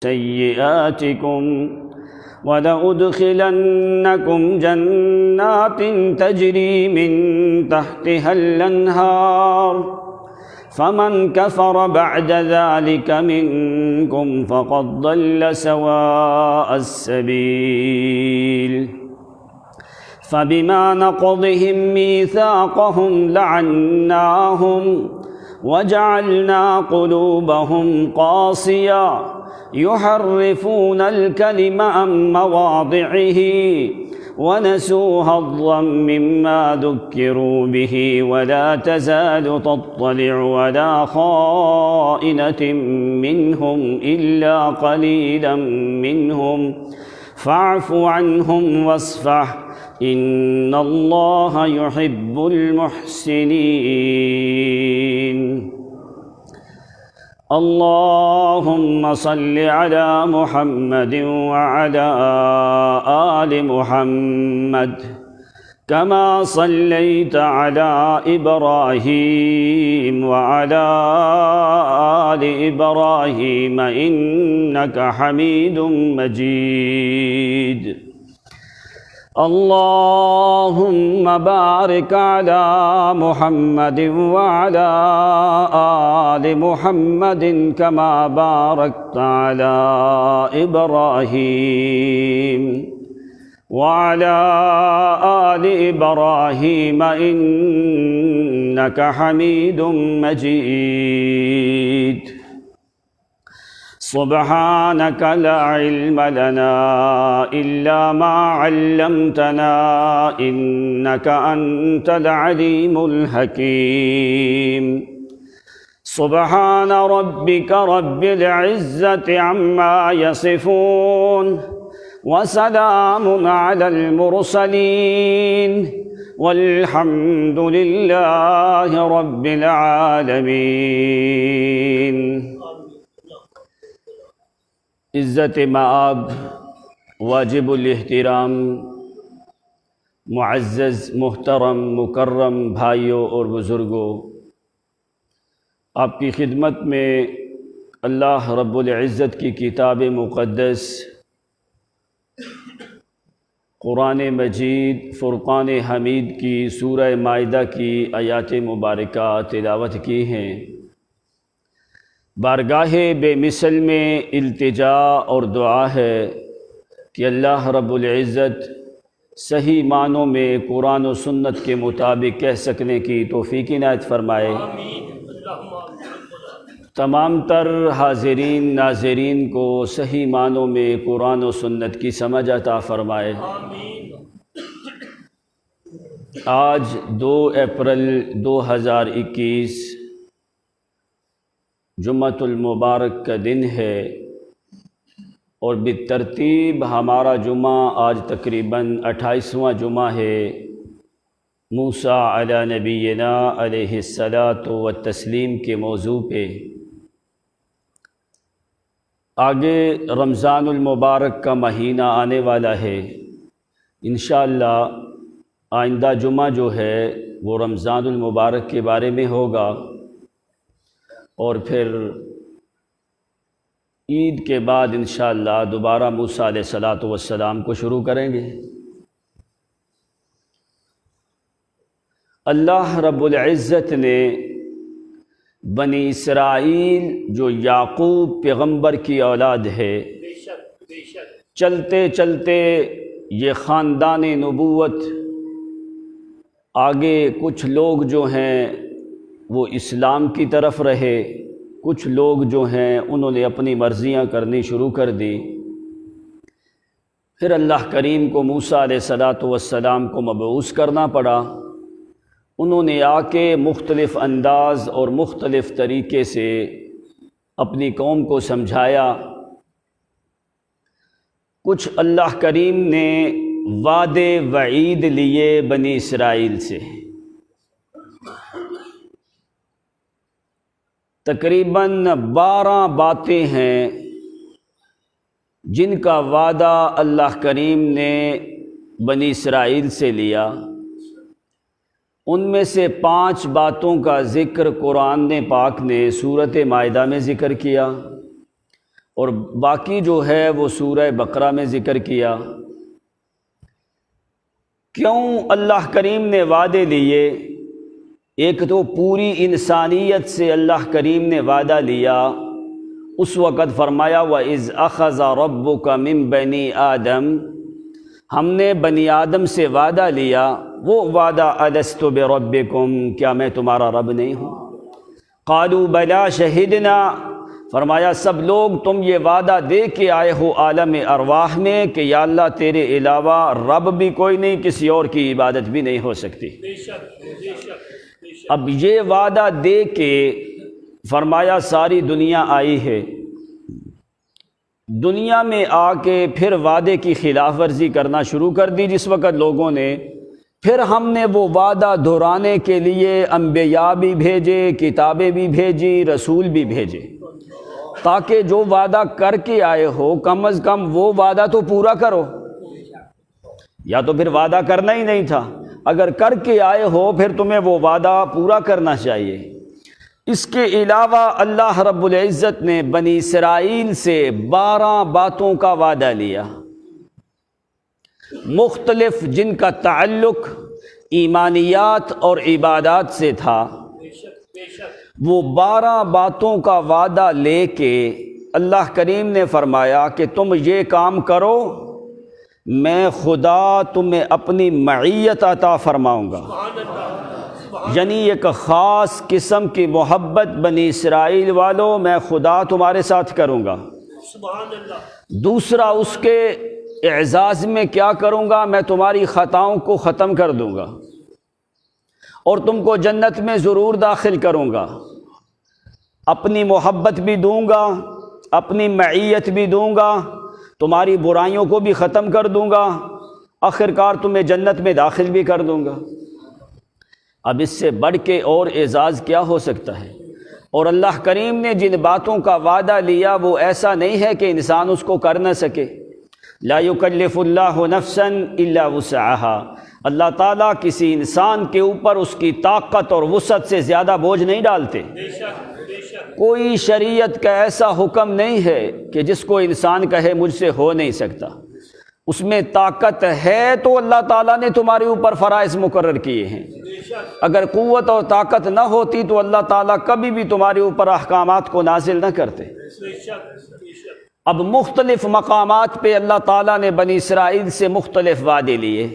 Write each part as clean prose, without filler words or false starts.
سيئاتكم ولأدخلنكم جنات تجري من تحتها الأنهار فمن كفر بعد ذلك منكم فقد ضل سواء السبيل فبما نقضهم ميثاقهم لعناهم وجعلنا قلوبهم قاسية يحرفون الكلم عن مواضعه ونسوا حظا مما ذكروا به ولا تزال تطلع على خائنة منهم إلا قليلا منهم فاعف عنهم واصفح إن الله يحب المحسنين اللهم صل على محمد وعلى آل محمد كما صليت على إبراهيم وعلى آل إبراهيم إنك حميد مجيد اللهم بارك على محمد وعلى آل محمد كما باركت على إبراهيم وعلى آل إبراهيم إنك حميد مجيد سبحانك لا علم لنا إلا ما علمتنا إنك أنت العليم الحكيم سبحان ربك رب العزة عما يصفون وسلام على المرسلين والحمد لله رب العالمين عزت مآب واجب الاحترام معزز محترم مکرم بھائیوں اور بزرگوں، آپ کی خدمت میں اللہ رب العزت کی کتاب مقدس قرآن مجید فرقان حمید کی سورہ مائدہ کی آیات مبارکہ تلاوت کی ہیں۔ بارگاہ بے مثل میں التجا اور دعا ہے کہ اللہ رب العزت صحیح معنوں میں قرآن و سنت کے مطابق کہہ سکنے کی توفیق عنایت فرمائے۔ تمام تر حاضرین ناظرین کو صحیح معنوں میں قرآن و سنت کی سمجھ عطا فرمائے۔ آج 2 اپریل 2021 جمعۃ المبارک کا دن ہے، اور بالترتیب ہمارا جمعہ آج تقریباً 28واں جمعہ ہے موسیٰ علی نبینا علیہ الصلاۃ والتسلیم کے موضوع پہ۔ آگے رمضان المبارک کا مہینہ آنے والا ہے، انشاءاللہ آئندہ جمعہ جو ہے وہ رمضان المبارک کے بارے میں ہوگا، اور پھر عید کے بعد انشاءاللہ دوبارہ موسیٰ علیہ الصلاۃ والسلام کو شروع کریں گے۔ اللہ رب العزت نے بنی اسرائیل جو یعقوب پیغمبر کی اولاد ہے، چلتے چلتے یہ خاندان نبوت آگے کچھ لوگ جو ہیں وہ اسلام کی طرف رہے، کچھ لوگ جو ہیں انہوں نے اپنی مرضیاں کرنی شروع کر دی۔ پھر اللہ کریم کو موسیٰ علیہ الصلاۃ والسلام کو مبعوث کرنا پڑا۔ انہوں نے آ کے مختلف انداز اور مختلف طریقے سے اپنی قوم کو سمجھایا۔ کچھ اللہ کریم نے وعدے وعید لیے بنی اسرائیل سے، تقریباً 12 باتیں ہیں جن کا وعدہ اللہ کریم نے بنی اسرائیل سے لیا۔ ان میں سے 5 باتوں کا ذکر قرآن پاک نے سورۃ مائدہ میں ذکر کیا، اور باقی جو ہے وہ سورہ بقرہ میں ذکر کیا۔ کیوں اللہ کریم نے وعدے لیے؟ ایک تو پوری انسانیت سے اللہ کریم نے وعدہ لیا، اس وقت فرمایا وَإِذْ أَخَذَ رَبُّكَ مِن بَنِي آدَم، ہم نے بنی آدم سے وعدہ لیا، وہ وعدہ أَلَسْتُ بِرَبِّكُمْ، کیا میں تمہارا رب نہیں ہوں؟ قَالُوا بَلَا شَهِدْنَا، فرمایا سب لوگ تم یہ وعدہ دے کے آئے ہو عالم ارواح میں کہ یا اللہ تیرے علاوہ رب بھی کوئی نہیں، کسی اور کی عبادت بھی نہیں ہو سکتی۔ اب یہ وعدہ دے کے فرمایا ساری دنیا آئی ہے، دنیا میں آ کے پھر وعدے کی خلاف ورزی کرنا شروع کر دی جس وقت لوگوں نے، پھر ہم نے وہ وعدہ دہرانے کے لیے انبیاء بھی بھیجے، کتابیں بھی بھیجی، رسول بھی بھیجے، تاکہ جو وعدہ کر کے آئے ہو کم از کم وہ وعدہ تو پورا کرو، یا تو پھر وعدہ کرنا ہی نہیں تھا، اگر کر کے آئے ہو پھر تمہیں وہ وعدہ پورا کرنا چاہیے۔ اس کے علاوہ اللہ رب العزت نے بنی اسرائیل سے 12 باتوں کا وعدہ لیا، مختلف، جن کا تعلق ایمانیات اور عبادات سے تھا۔ وہ 12 باتوں کا وعدہ لے کے اللہ کریم نے فرمایا کہ تم یہ کام کرو، میں خدا تمہیں اپنی معیت عطا فرماؤں گا، یعنی ایک خاص قسم کی محبت بنی اسرائیل والوں میں خدا تمہارے ساتھ کروں گا۔ دوسرا اس کے اعزاز میں کیا کروں گا، میں تمہاری خطاؤں کو ختم کر دوں گا اور تم کو جنت میں ضرور داخل کروں گا، اپنی محبت بھی دوں گا، اپنی معیت بھی دوں گا، تمہاری برائیوں کو بھی ختم کر دوں گا، آخرکار تمہیں جنت میں داخل بھی کر دوں گا۔ اب اس سے بڑھ کے اور اعزاز کیا ہو سکتا ہے؟ اور اللہ کریم نے جن باتوں کا وعدہ لیا وہ ایسا نہیں ہے کہ انسان اس کو کر نہ سکے۔ لا یکلف اللہ نفسا الا وسعها، اللہ تعالیٰ کسی انسان کے اوپر اس کی طاقت اور وسعت سے زیادہ بوجھ نہیں ڈالتے۔ کوئی شریعت کا ایسا حکم نہیں ہے کہ جس کو انسان کہے مجھ سے ہو نہیں سکتا، اس میں طاقت ہے تو اللہ تعالیٰ نے تمہارے اوپر فرائض مقرر کیے ہیں، اگر قوت اور طاقت نہ ہوتی تو اللہ تعالیٰ کبھی بھی تمہارے اوپر احکامات کو نازل نہ کرتے۔ اب مختلف مقامات پہ اللہ تعالیٰ نے بنی اسرائیل سے مختلف وعدے لیے،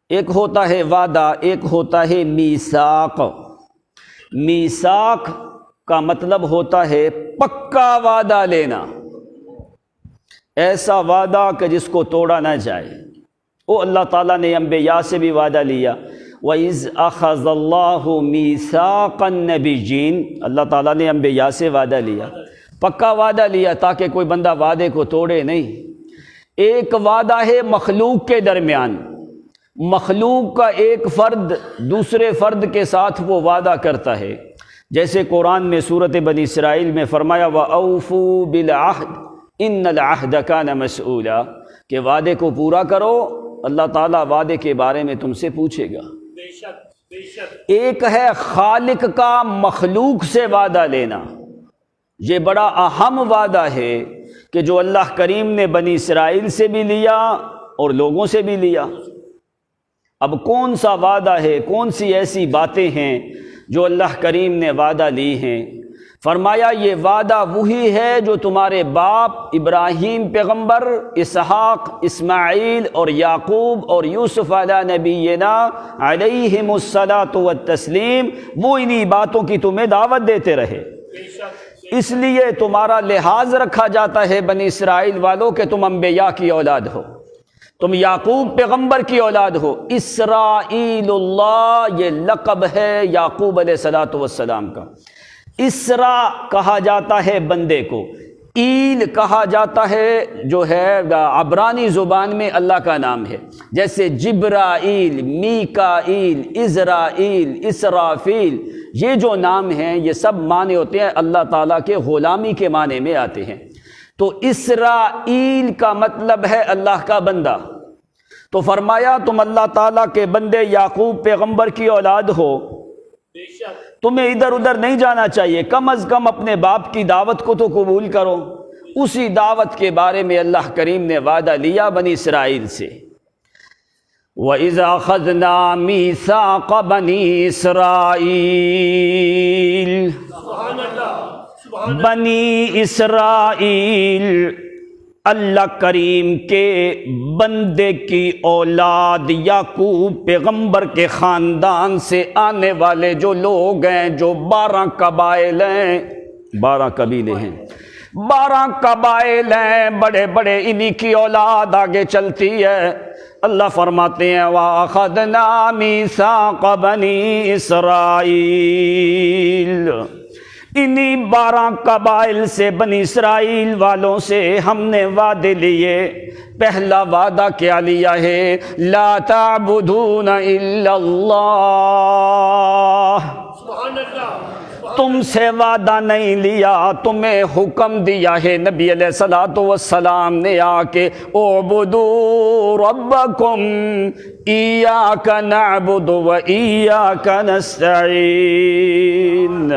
ایک ہوتا ہے وعدہ، ایک ہوتا ہے میثاق۔ میثاق کا مطلب ہوتا ہے پکا وعدہ لینا، ایسا وعدہ کہ جس کو توڑا نہ جائے۔ وہ اللہ تعالیٰ نے انبیاء سے بھی وعدہ لیا، وَإِذْ أَخَذَ اللَّهُ مِيثَاقَ النَّبِيِّينَ، اللہ تعالیٰ نے انبیاء سے وعدہ لیا، پکا وعدہ لیا تاکہ کوئی بندہ وعدے کو توڑے نہیں۔ ایک وعدہ ہے مخلوق کے درمیان، مخلوق کا ایک فرد دوسرے فرد کے ساتھ وہ وعدہ کرتا ہے، جیسے قرآن میں سورۃ بنی اسرائیل میں فرمایا وَأَوْفُوا بِالْعَهْدِ إِنَّ الْعَهْدَ كَانَ مَسْئُولًا، کہ وعدے کو پورا کرو، اللہ تعالیٰ وعدے کے بارے میں تم سے پوچھے گا۔ ایک ہے خالق کا مخلوق سے وعدہ لینا، یہ بڑا اہم وعدہ ہے کہ جو اللہ کریم نے بنی اسرائیل سے بھی لیا اور لوگوں سے بھی لیا۔ اب کون سا وعدہ ہے، کون سی ایسی باتیں ہیں جو اللہ کریم نے وعدہ لی ہیں؟ فرمایا یہ وعدہ وہی ہے جو تمہارے باپ ابراہیم پیغمبر، اسحاق، اسماعیل اور یعقوب اور یوسف علیہ نبینا علیہم الصلاۃ والتسلیم، وہ انہی باتوں کی تمہیں دعوت دیتے رہے، اس لیے تمہارا لحاظ رکھا جاتا ہے بنی اسرائیل والوں کہ تم انبیاء کی اولاد ہو، تم یعقوب پیغمبر کی اولاد ہو۔ اسرائیل اللہ یہ لقب ہے یعقوب علیہ الصلاۃ والسلام کا۔ اسرا کہا جاتا ہے بندے کو، ایل کہا جاتا ہے جو ہے عبرانی زبان میں اللہ کا نام ہے، جیسے جبرائیل، میکائیل، عزرائیل، اسرافیل، یہ جو نام ہیں یہ سب معنی ہوتے ہیں اللہ تعالیٰ کے غلامی کے معنی میں آتے ہیں۔ تو اسرائیل کا مطلب ہے اللہ کا بندہ، تو فرمایا تم اللہ تعالیٰ کے بندے یعقوب پیغمبر کی اولاد ہو، تمہیں ادھر ادھر نہیں جانا چاہیے، کم از کم اپنے باپ کی دعوت کو تو قبول کرو، اسی دعوت کے بارے میں اللہ کریم نے وعدہ لیا بنی اسرائیل سے، وَإِذَا أَخَذْنَا مِيثَاقَ بَنِي اسرائیل، بنی اسرائیل اللہ کریم کے بندے کی اولاد یعقوب پیغمبر کے خاندان سے آنے والے جو لوگ ہیں، جو 12 قبائل ہیں، 12 قبیلے ہیں، 12 قبائل ہیں، بڑے بڑے انہی کی اولاد آگے چلتی ہے۔ اللہ فرماتے ہیں وَأَخَذْنَا مِيثَاقَ بَنِي اسرائیل، انہی 12 قبائل سے، بنی اسرائیل والوں سے ہم نے وعدے لیے۔ پہلا وعدہ کیا لیا ہے؟ لا تعبدون الا اللہ، تم سے وعدہ نہیں لیا، تمہیں حکم دیا ہے نبی علیہ الصلوۃ والسلام نے آ کے اعبدوا ربکم ایاک نعبد و ایاک نستعین۔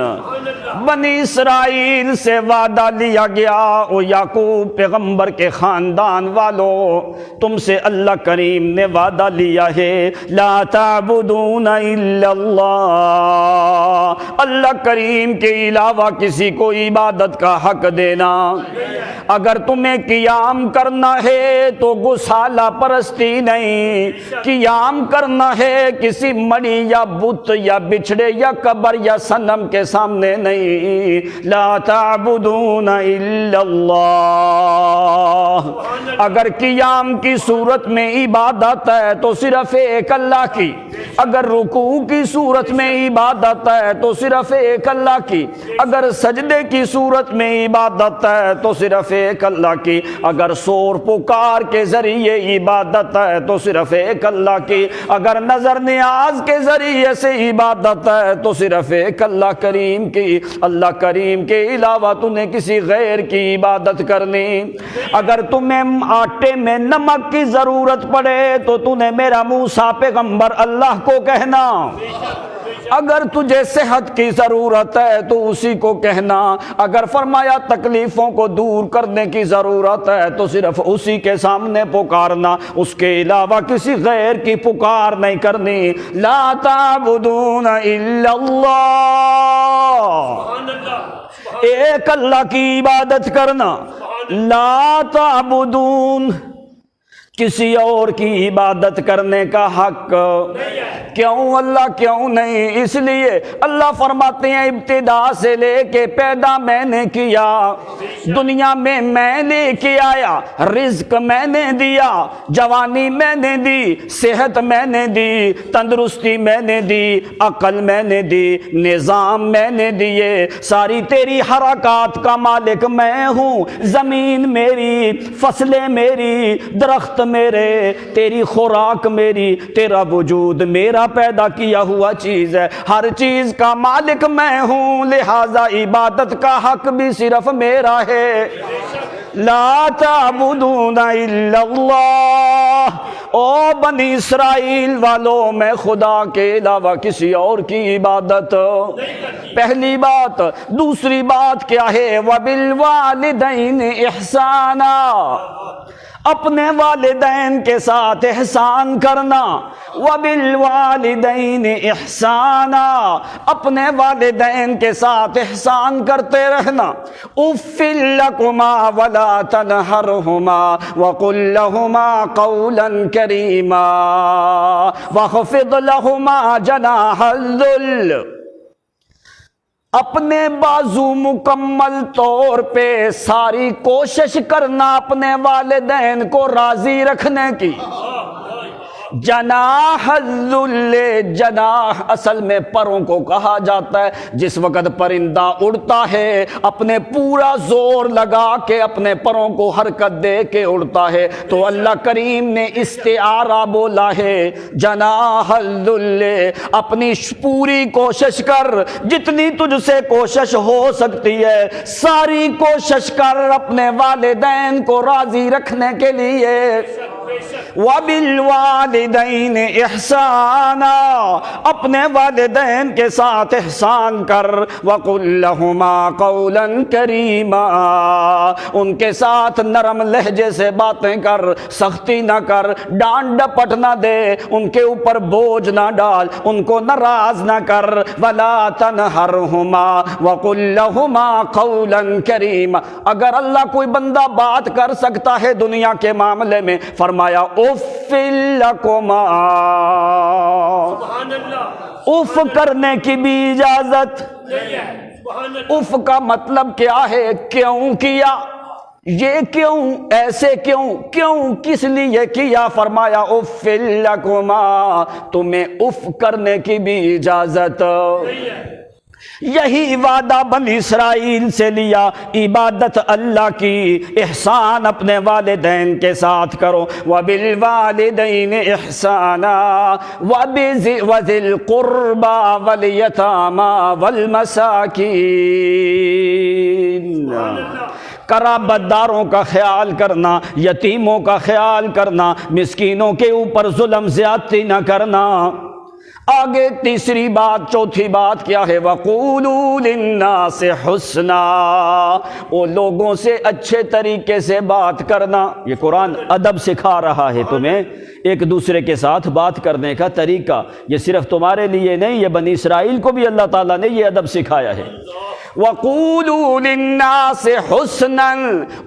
بنی اسرائیل سے وعدہ لیا گیا، او یعقوب پیغمبر کے خاندان والوں، تم سے اللہ کریم نے وعدہ لیا ہے لا تعبدون الا اللہ، اللہ کریم کے علاوہ کسی کو عبادت کا حق دینا۔ اگر تمہیں قیام کرنا ہے تو گسالہ پرستی نہیں، قیام کرنا ہے کسی مڑی یا بت یا بچھڑے یا قبر یا صنم کے سامنے نہیں۔ لا تعبدون الا اللہ، اگر قیام کی صورت میں عبادت ہے تو صرف ایک اللہ کی، اگر رکوع کی صورت میں عبادت ہے تو صرف ایک اللہ کی، اگر سجدے کی صورت میں عبادت ہے تو صرف ایک اللہ کی، اگر شور پکار کے ذریعے عبادت ہے تو صرف ایک اللہ کی، اگر نظر نیاز کے ذریعے سے عبادت ہے تو صرف ایک اللہ کریم کی۔ اللہ کریم کے علاوہ تو نے کسی غیر کی عبادت کرنی۔ اگر تمہیں آٹے میں نمک کی ضرورت پڑے تو تو نے میرا موسیٰ پیغمبر اللہ کو کہنا، اگر تجھے صحت کی ضرورت ہے تو اسی کو کہنا، اگر فرمایا تکلیفوں کو دور کرنے کی ضرورت ہے تو صرف اسی کے سامنے پکارنا، اس کے علاوہ کسی غیر کی پکار نہیں کرنی۔ لا تعبدون الا اللہ، ایک اللہ کی عبادت کرنا۔ لا تعبدون، کسی اور کی عبادت کرنے کا حق کیوں اللہ کیوں نہیں؟ اس لیے اللہ فرماتے ہیں ابتدا سے لے کے پیدا میں نے کیا، دنیا میں لے کے آیا، رزق میں نے دیا، جوانی میں نے دی، صحت میں نے دی، تندرستی میں نے دی، عقل میں نے دی، نظام میں نے دیے، ساری تیری حرکات کا مالک میں ہوں، زمین میری، فصلیں میری، درخت میرے، تیری خوراک میری، تیرا وجود میرا پیدا کیا ہوا چیز ہے، ہر چیز کا مالک میں ہوں، لہذا عبادت کا حق بھی صرف میرا ہے۔ لا تعبدون الا اللہ، او بنی اسرائیل والوں، میں خدا کے علاوہ کسی اور کی عبادت، پہلی بات۔ دوسری بات کیا ہے؟ وبالوالدین احسانا، اپنے والدین کے ساتھ احسان کرنا۔ وبالوالدین احسانا، اپنے والدین کے ساتھ احسان کرتے رہنا۔ اف لکما ولا تنہرہما وقل لہما قولا کریما واخفض لہما جناح الذل، اپنے بازو مکمل طور پہ ساری کوشش کرنا اپنے والدین کو راضی رکھنے کی۔ جناح الذل، جناح اصل میں پروں کو کہا جاتا ہے، جس وقت پرندہ اڑتا ہے اپنے پورا زور لگا کے اپنے پروں کو حرکت دے کے اڑتا ہے، تو اللہ کریم نے استعارہ بولا ہے جناح الذل، اپنی پوری کوشش کر، جتنی تجھ سے کوشش ہو سکتی ہے ساری کوشش کر اپنے والدین کو راضی رکھنے کے لیے۔ وَبِالْوَالِدَيْنِ اِحْسَانًا، اپنے والدین کے ساتھ احسان کر، وَقُلْ لَهُمَا قَوْلًا كَرِيمًا، ان کے ساتھ نرم لہجے سے باتیں کر، سختی نہ کر، ڈانٹ ڈپٹ نہ دے، ان کے اوپر بوجھ نہ ڈال، ان کو ناراض نہ کر، وَلَا تَنْهَرْهُمَا وَقُلْ لَهُمَا قَوْلًا كَرِيمًا۔ اگر اللہ کوئی بندہ بات کر سکتا ہے دنیا کے معاملے میں، فرمایا اف لکما، اف کرنے کی بھی اجازت۔ اف کا مطلب کیا ہے؟ کیوں کیا، یہ کیوں، ایسے کیوں، کیوں کس لیے کیا؟ فرمایا اف لکما، تمہیں اف کرنے کی بھی اجازت۔ یہی وعدہ بنی اسرائیل سے لیا، عبادت اللہ کی، احسان اپنے والدین کے ساتھ کرو، وَبِالْوَالِدَيْنِ إِحْسَانًا وَذِي الْقُرْبَى وَالْيَتَامَى وَالْمَسَاكِينِ، قرابت داروں کا خیال کرنا، یتیموں کا خیال کرنا، مسکینوں کے اوپر ظلم زیادتی نہ کرنا۔ آگے تیسری بات، چوتھی بات کیا ہے؟ وَقُولُوا لِلنَّاسِ حُسْنًا، وہ لوگوں سے اچھے طریقے سے بات کرنا۔ یہ قرآن ادب سکھا رہا ہے تمہیں، ایک دوسرے کے ساتھ بات کرنے کا طریقہ۔ یہ صرف تمہارے لیے نہیں، یہ بنی اسرائیل کو بھی اللہ تعالیٰ نے یہ ادب سکھایا ہے۔ وَقُولُوا لِلنَّاسِ حُسْنًا،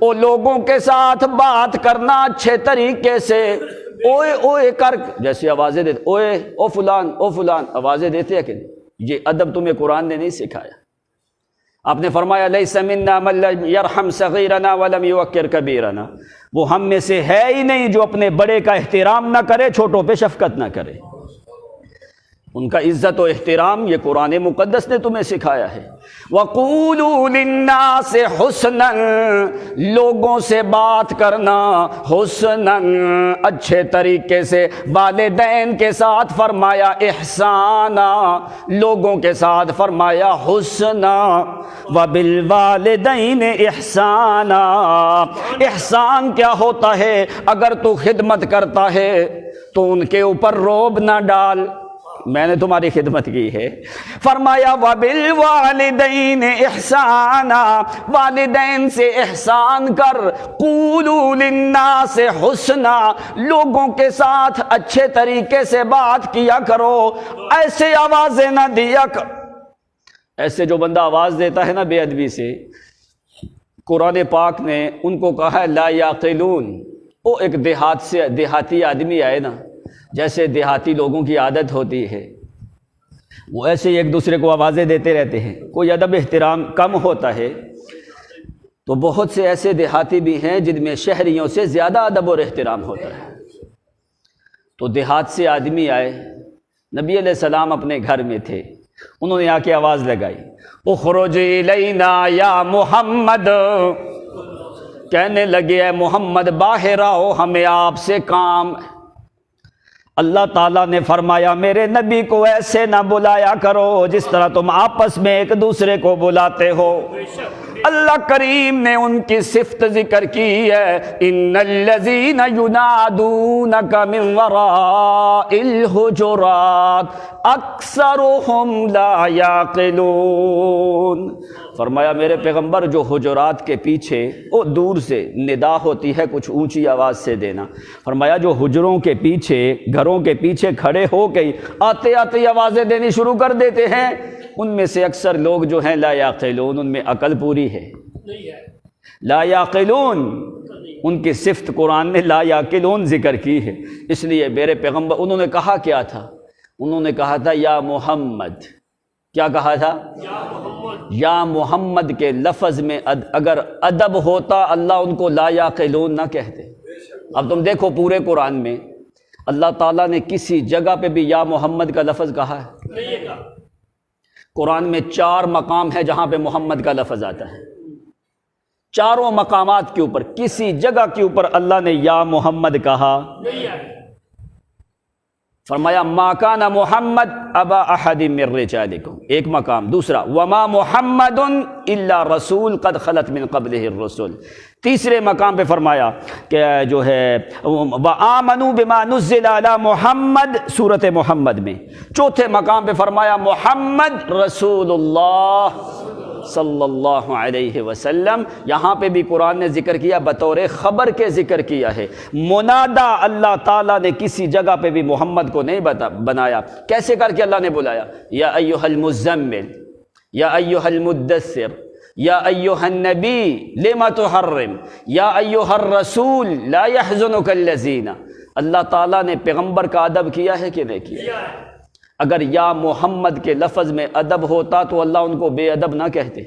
وہ لوگوں کے ساتھ بات کرنا اچھے طریقے سے۔ اوئے اوئے کر، جیسے آوازیں دیتے، اوئے او فلان او فلان، آوازیں دیتے ہیں کہ یہ ادب تمہیں قرآن نے نہیں سکھایا۔ آپ نے فرمایا لیس منا من لم یرحم صغیرنا ولم یوقر کبیرنا، وہ ہم میں سے ہے ہی نہیں جو اپنے بڑے کا احترام نہ کرے، چھوٹوں پہ شفقت نہ کرے۔ ان کا عزت و احترام یہ قرآن مقدس نے تمہیں سکھایا ہے۔ وَقُولُوا لِلنَّاسِ حُسْنًا، لوگوں سے بات کرنا حسنًا، اچھے طریقے سے، والدین کے ساتھ فرمایا احسانا، لوگوں کے ساتھ فرمایا حسنا، وَبِالْوَالِدَيْنِ احسانا۔ احسان کیا ہوتا ہے؟ اگر تو خدمت کرتا ہے تو ان کے اوپر روب نہ ڈال، میں نے تمہاری خدمت کی ہے۔ فرمایا وَبِالْوَالِدَيْنِ احسانا، والدین سے احسان کر۔ قُولُوا لِلنَّاسِ حُسْنًا، لوگوں کے ساتھ اچھے طریقے سے بات کیا کرو، ایسے آوازیں نہ دیا کر۔ ایسے جو بندہ آواز دیتا ہے نا بے ادبی سے، قرآن پاک نے ان کو کہا ہے لا یعقلون۔ وہ ایک دیہاتی آدمی آئے نا، جیسے دیہاتی لوگوں کی عادت ہوتی ہے، وہ ایسے ایک دوسرے کو آوازیں دیتے رہتے ہیں، کوئی ادب احترام کم ہوتا ہے، تو بہت سے ایسے دیہاتی بھی ہیں جن میں شہریوں سے زیادہ ادب اور احترام ہوتا ہے۔ تو دیہات سے آدمی آئے، نبی علیہ السلام اپنے گھر میں تھے، انہوں نے آ کے آواز لگائی اخرج الینا یا محمد، کہنے لگے اے محمد باہر آؤ، ہمیں آپ سے کام۔ اللہ تعالیٰ نے فرمایا میرے نبی کو ایسے نہ بلایا کرو جس طرح تم آپس میں ایک دوسرے کو بلاتے ہو۔ اللہ کریم نے ان کی صفت ذکر کی ہے، ان الذین ینادونک من وراء الحجرات اکثرهم لا یعقلون۔ فرمایا میرے پیغمبر جو حجرات کے پیچھے، وہ دور سے ندا ہوتی ہے کچھ اونچی آواز سے دینا، فرمایا جو حجروں کے پیچھے، گھروں کے پیچھے کھڑے ہو کے آتے آتے آوازیں دینی شروع کر دیتے ہیں، ان میں سے اکثر لوگ جو ہیں لا یعقلون، ان میں عقل پوری ہے، لا یعقلون، ان کی صفت قرآن نے لا یعقلون ذکر کی ہے۔ اس لیے میرے پیغمبر، انہوں نے کہا کیا تھا؟ انہوں نے کہا تھا یا محمد۔ کیا کہا تھا؟ یا محمد کے لفظ میں اگر ادب ہوتا اللہ ان کو لا یعقلون نہ کہتے۔ اب تم دیکھو پورے قرآن میں اللہ تعالیٰ نے کسی جگہ پہ بھی یا محمد کا لفظ کہا ہے؟ قرآن میں 4 مقام ہے جہاں پہ محمد کا لفظ آتا ہے، چاروں مقامات کے اوپر کسی جگہ کے اوپر اللہ نے یا محمد کہا۔ فرمایا ما کان محمد ابا احد من رجالکم، ایک مقام۔ دوسرا وما محمد الا رسول قد خلت من قبلہ الرسل۔ تیسرے مقام پہ فرمایا کہ جو ہے وآمنوا بما نزل علی محمد، سورۃ محمد میں۔ چوتھے مقام پہ فرمایا محمد رسول اللہ صلی اللہ علیہ وسلم۔ یہاں پہ بھی قرآن نے ذکر کیا، بطور خبر کے ذکر کیا ہے۔ منادا اللہ تعالیٰ نے کسی جگہ پہ بھی محمد کو نہیں بنایا۔ کیسے کر کے اللہ نے بلایا؟ یا ایھا المزمل، یا ایھا المدثر، یا ایھا النبی لم تحرم، یا ایھا الرسول لا يحزنک الذین۔ اللہ تعالیٰ نے پیغمبر کا ادب کیا ہے کہ نہیں کیا؟ اگر یا محمد کے لفظ میں ادب ہوتا تو اللہ ان کو بے ادب نہ کہتے۔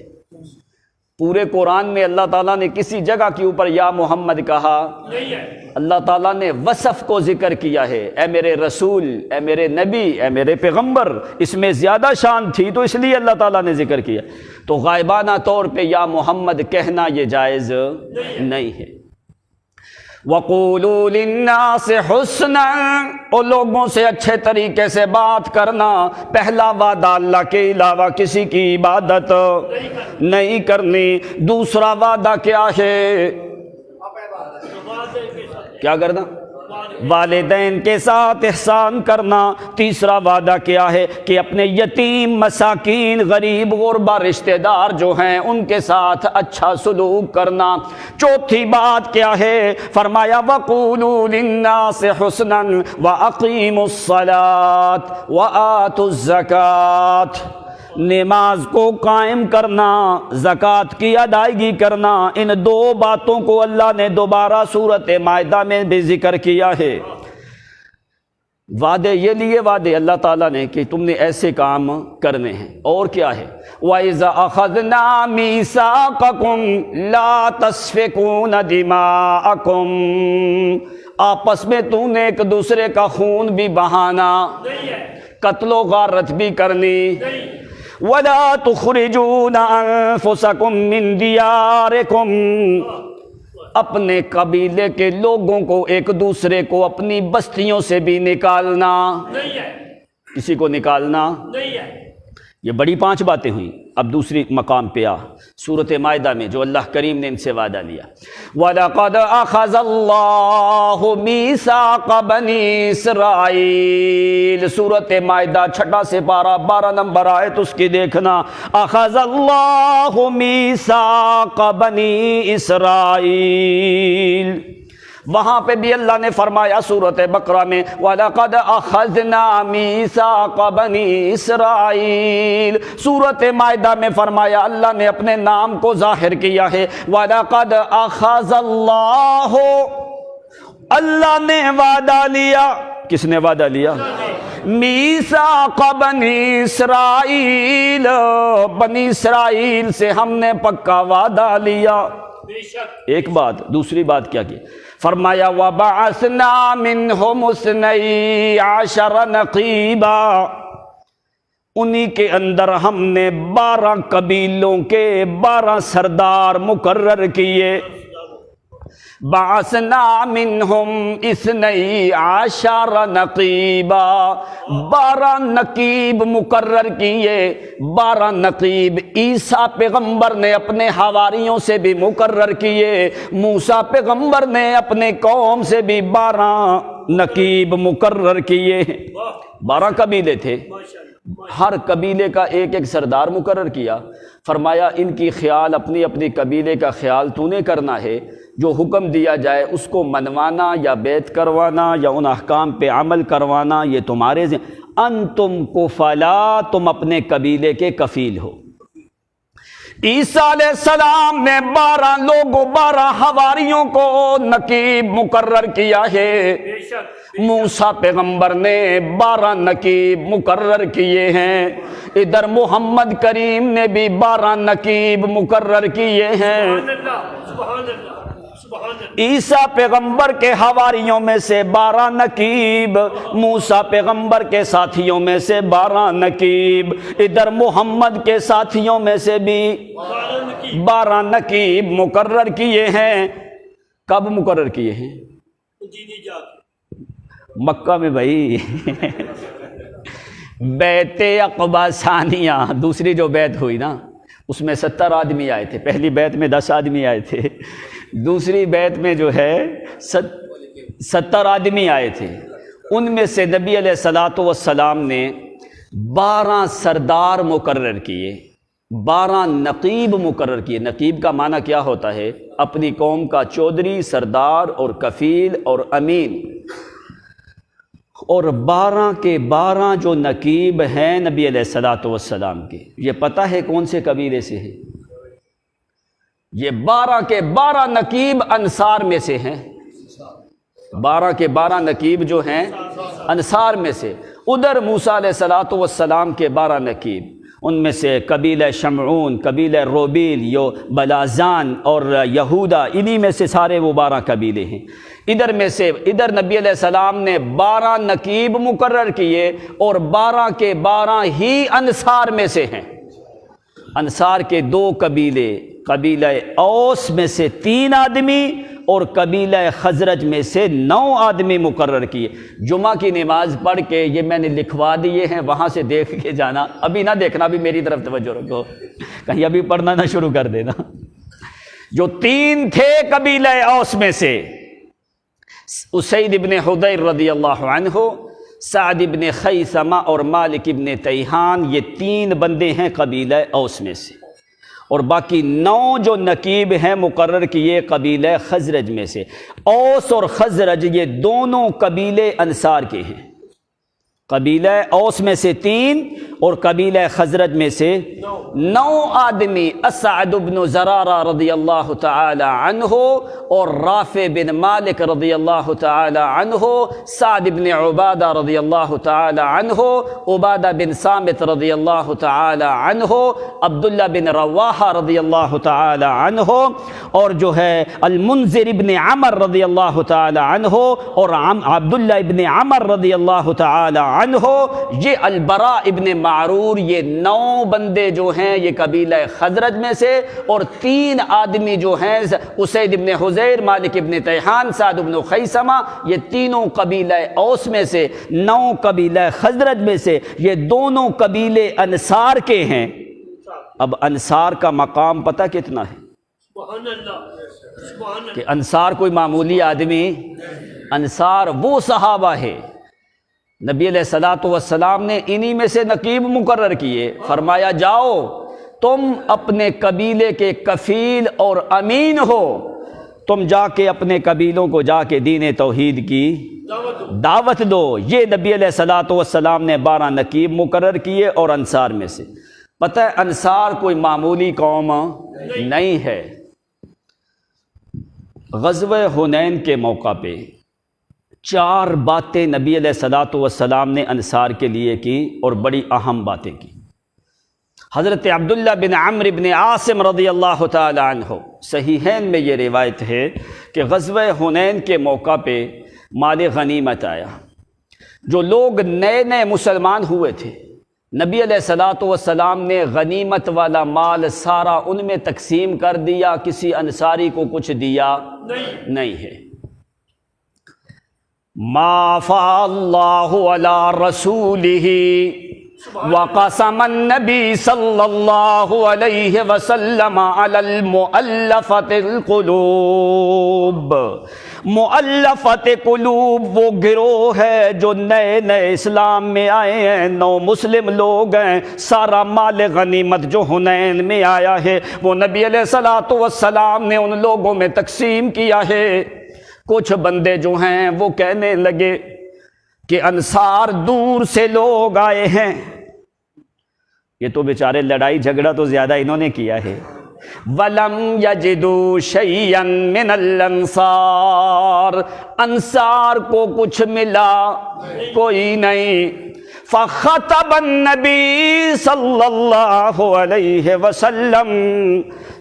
پورے قرآن میں اللہ تعالیٰ نے کسی جگہ کے اوپر یا محمد کہا نہیں ہے۔ اللہ تعالیٰ نے وصف کو ذکر کیا ہے، اے میرے رسول، اے میرے نبی، اے میرے پیغمبر۔ اس میں زیادہ شان تھی تو اس لیے اللہ تعالیٰ نے ذکر کیا۔ تو غائبانہ طور پہ یا محمد کہنا یہ جائز نہیں ہے۔ وَقُولُوا لِلنَّاسِ حُسْنًا، اور لوگوں سے اچھے طریقے سے بات کرنا۔ پہلا وعدہ اللہ کے علاوہ کسی کی عبادت نہیں کرنی۔ دوسرا وعدہ کیا ہے؟ کیا کرنا؟ والدین کے ساتھ احسان کرنا۔ تیسرا وعدہ کیا ہے؟ کہ اپنے یتیم، مساکین، غریب، غربا رشتہ دار جو ہیں ان کے ساتھ اچھا سلوک کرنا۔ چوتھی بات کیا ہے؟ فرمایا وَقُولُوا لِلنَّاسِ حُسْنًا وَأَقِيمُوا الصَّلَاةَ وَآتُوا الزَّكَاةَ، نماز کو قائم کرنا، زکوٰۃ کی ادائیگی کرنا۔ ان دو باتوں کو اللہ نے دوبارہ سورۃ مائدہ میں بھی ذکر کیا ہے۔ وعدے یہ لیے وعدے اللہ تعالیٰ نے کہ تم نے ایسے کام کرنے ہیں۔ اور کیا ہے؟ وَإِذَا أَخَذْنَا مِيثَاقَكُمْ لَا تَسْفِكُونَ دِمَاءَكُمْ، آپس میں تو نے ایک دوسرے کا خون بھی بہانا، قتل و غارت بھی کرنی۔ وَلَا تُخْرِجُونَ أَنفُسَكُم مِّن دِيَارِكُمْ، اپنے قبیلے کے لوگوں کو، ایک دوسرے کو اپنی بستیوں سے بھی نکالنا نہیں ہے۔ کسی کو نکالنا نہیں ہے۔ یہ بڑی 5 باتیں ہوئیں۔ اب دوسری مقام پہ سورۃ مائدہ میں جو اللہ کریم نے ان سے وعدہ لیا، وَلَقَدْ أَخَذَ اللَّهُ مِيثَاقَ بَنِي إِسْرَائِيلَ، سورۃ مائدہ 6 سپارہ 12 نمبر آیت اس کی دیکھنا۔ أَخَذَ اللَّهُ مِيثَاقَ بَنِي إِسْرَائِيلَ، وہاں پہ بھی اللہ نے فرمایا سورۃ بقرہ میں وَلَقَدْ أَخَذْنَا مِيثَاقَ بَنِي إِسْرَائِيلَ۔ سورۃ مائدہ میں فرمایا اللہ نے اپنے نام کو ظاہر کیا ہے، وَلَقَدْ أَخَذَ اللَّهُ، اللہ نے وعدہ لیا۔ کس نے وعدہ لیا؟ مِيثَاقَ بَنِي إِسْرَائِيلَ، بنی اسرائیل سے ہم نے پکا وعدہ لیا۔ ایک بات۔ دوسری بات کیا کی؟ فرمایا وَبَعَثْنَا مِنْهُمُ 12 نَقِيبًا، انہی کے اندر ہم نے 12 قبیلوں کے 12 سردار مقرر کیے۔ بعثنا منہم 12 نقیبا، 12 نقیب مقرر کیے۔ 12 نقیب عیسیٰ پیغمبر نے اپنے حواریوں سے بھی مقرر کیے، موسیٰ پیغمبر نے اپنے قوم سے بھی 12 نقیب مقرر کیے۔ 12 قبیلے تھے، ہر قبیلے کا ایک ایک سردار مقرر کیا۔ فرمایا ان کی خیال، اپنی اپنی قبیلے کا خیال تو نے کرنا ہے، جو حکم دیا جائے اس کو منوانا یا بیعت کروانا یا ان احکام پہ عمل کروانا یہ تمہارے انتم کفلا، تم اپنے قبیلے کے کفیل ہو۔ عیسیٰ علیہ السلام نے 12 لوگوں 12 حواریوں کو نقیب مقرر کیا ہے۔ موسیٰ پیغمبر نے 12 نقیب مقرر کیے ہیں۔ ادھر محمد کریم نے بھی 12 نقیب مقرر کیے ہیں۔ عیسیٰ پیغمبر کے حواریوں میں سے 12 نقیب، موسیٰ پیغمبر کے ساتھیوں میں سے 12 نقیب، ادھر محمد کے ساتھیوں میں سے بھی 12 نقیب مقرر کیے ہیں۔ کب مقرر کیے ہیں؟ مکہ میں بھائی بیت عقبہ ثانیہ دوسری جو بیت ہوئی نا اس میں 70 آدمی آئے تھے، پہلی بیت میں 10 آدمی آئے تھے، دوسری بیت میں جو ہے 70 آدمی آئے تھے۔ ان میں سے نبی علیہ الصلاۃ والسلام نے 12 سردار مقرر کیے، 12 نقیب مقرر کیے۔ نقیب کا معنی کیا ہوتا ہے؟ اپنی قوم کا چودھری، سردار اور کفیل اور امین۔ اور 12 کے 12 جو نقیب ہیں نبی علیہ الصلاۃ والسلام کے، یہ پتہ ہے کون سے قبیلے سے ہیں؟ یہ 12 کے 12 نقیب انصار میں سے ہیں۔ 12 کے 12 نقیب جو ہیں انصار میں سے۔ ادھر موسیٰ علیہ الصلاۃ والسلام کے 12 نقیب، ان میں سے قبیلہ شمعون، قبیلہ روبیل، یو بلازان اور یہودا، انہی میں سے سارے وہ 12 قبیلے ہیں۔ ادھر نبی علیہ السلام نے 12 نقیب مقرر کیے اور 12 کے 12 ہی انصار میں سے ہیں۔ انصار کے 2 قبیلے، قبیلہ اوس میں سے 3 آدمی اور قبیلہ خزرج میں سے 9 آدمی مقرر کیے۔ جمعہ کی نماز پڑھ کے یہ میں نے لکھوا دیے ہیں، وہاں سے دیکھ کے جانا، ابھی نہ دیکھنا، ابھی میری طرف توجہ رکھو، کہیں ابھی پڑھنا نہ شروع کر دینا۔ جو 3 تھے قبیلہ اوس میں سے، اسید ابن حضیر رضی اللہ عنہ، سعد ابن خیثمہ اور مالک ابن تیہان، یہ 3 بندے ہیں قبیلہ اوس میں سے، اور باقی 9 جو نقیب ہیں مقرر کیے قبیلہ خزرج میں سے۔ اوس اور خزرج یہ دونوں قبیلے انصار کے ہیں، قبیلہ اوس میں سے 3 اور قبیلہ خزرج میں سے 9 آدمی، اسعد بن زرارہ رضی اللہ تعالی عنہ اور رافع بن مالک رضی اللہ تعالی عنہ، سعد بن عبادہ رضی اللہ تعالی عنہ، عبادہ بن صامت رضی اللہ تعالی عنہ، عبداللہ بن رواحہ رضی اللہ تعالی عنہ، اور جو ہے المنذر ابن عمر رضی اللہ تعالی عنہ، اور عبداللہ ابن عمر رضی اللہ تعالی عنہ، یہ البراء ابن معرور، یہ 9 بندے جو ہیں یہ قبیلہ خزرج میں سے، اور 3 آدمی جو ہیں اسید ابن حضیر، مالک ابن تیہان، سعد ابن خیثمہ، یہ تینوں قبیلہ اوس میں سے، 9 قبیلہ خزرج میں سے، یہ دونوں قبیلے انصار کے ہیں۔ اب انصار کا مقام پتہ کتنا ہے؟ کہ انصار کوئی معمولی آدمی، انصار وہ صحابہ ہے، نبی علیہ الصلاۃ والسلام نے انہی میں سے نقیب مقرر کیے، فرمایا جاؤ تم اپنے قبیلے کے کفیل اور امین ہو، تم جا کے اپنے قبیلوں کو جا کے دین توحید کی دعوت دو۔ یہ نبی علیہ الصلاۃ والسلام نے 12 نقیب مقرر کیے اور انصار میں سے۔ پتہ ہے انصار کوئی معمولی قوم نہیں ہے۔ غزوہ حنین کے موقع پہ 4 باتیں نبی علیہ الصلاۃ والسلام نے انصار کے لیے کی اور بڑی اہم باتیں کی۔ حضرت عبداللہ بن عمرو بن عاصم رضی اللہ تعالی عنہ، صحیحین میں یہ روایت ہے کہ غزوہ حنین کے موقع پہ مال غنیمت آیا۔ جو لوگ نئے نئے مسلمان ہوئے تھے، نبی علیہ الصلاۃ والسلام نے غنیمت والا مال سارا ان میں تقسیم کر دیا، کسی انصاری کو کچھ دیا نہیں ہے۔ ما فاء اللہ علی رسولہ وقسم النبی صلی اللہ علیہ وسلم علی المؤلفۃ القلوب۔ مؤلفۃ قلوب وہ گروہ ہے جو نئے نئے اسلام میں آئے ہیں، 9 مسلم لوگ ہیں۔ سارا مال غنیمت جو حنین میں آیا ہے وہ نبی علیہ الصلوۃ والسلام نے ان لوگوں میں تقسیم کیا ہے۔ کچھ بندے جو ہیں وہ کہنے لگے کہ انصار دور سے لوگ آئے ہیں، یہ تو بیچارے لڑائی جھگڑا تو زیادہ انہوں نے کیا ہے۔ وَلَمْ يَجِدُوا شَيْئًا مِّنَ الْأَنصَارِ، انصار کو کچھ ملا کوئی نہیں۔ فخطب النبی صلی اللہ علیہ وسلم،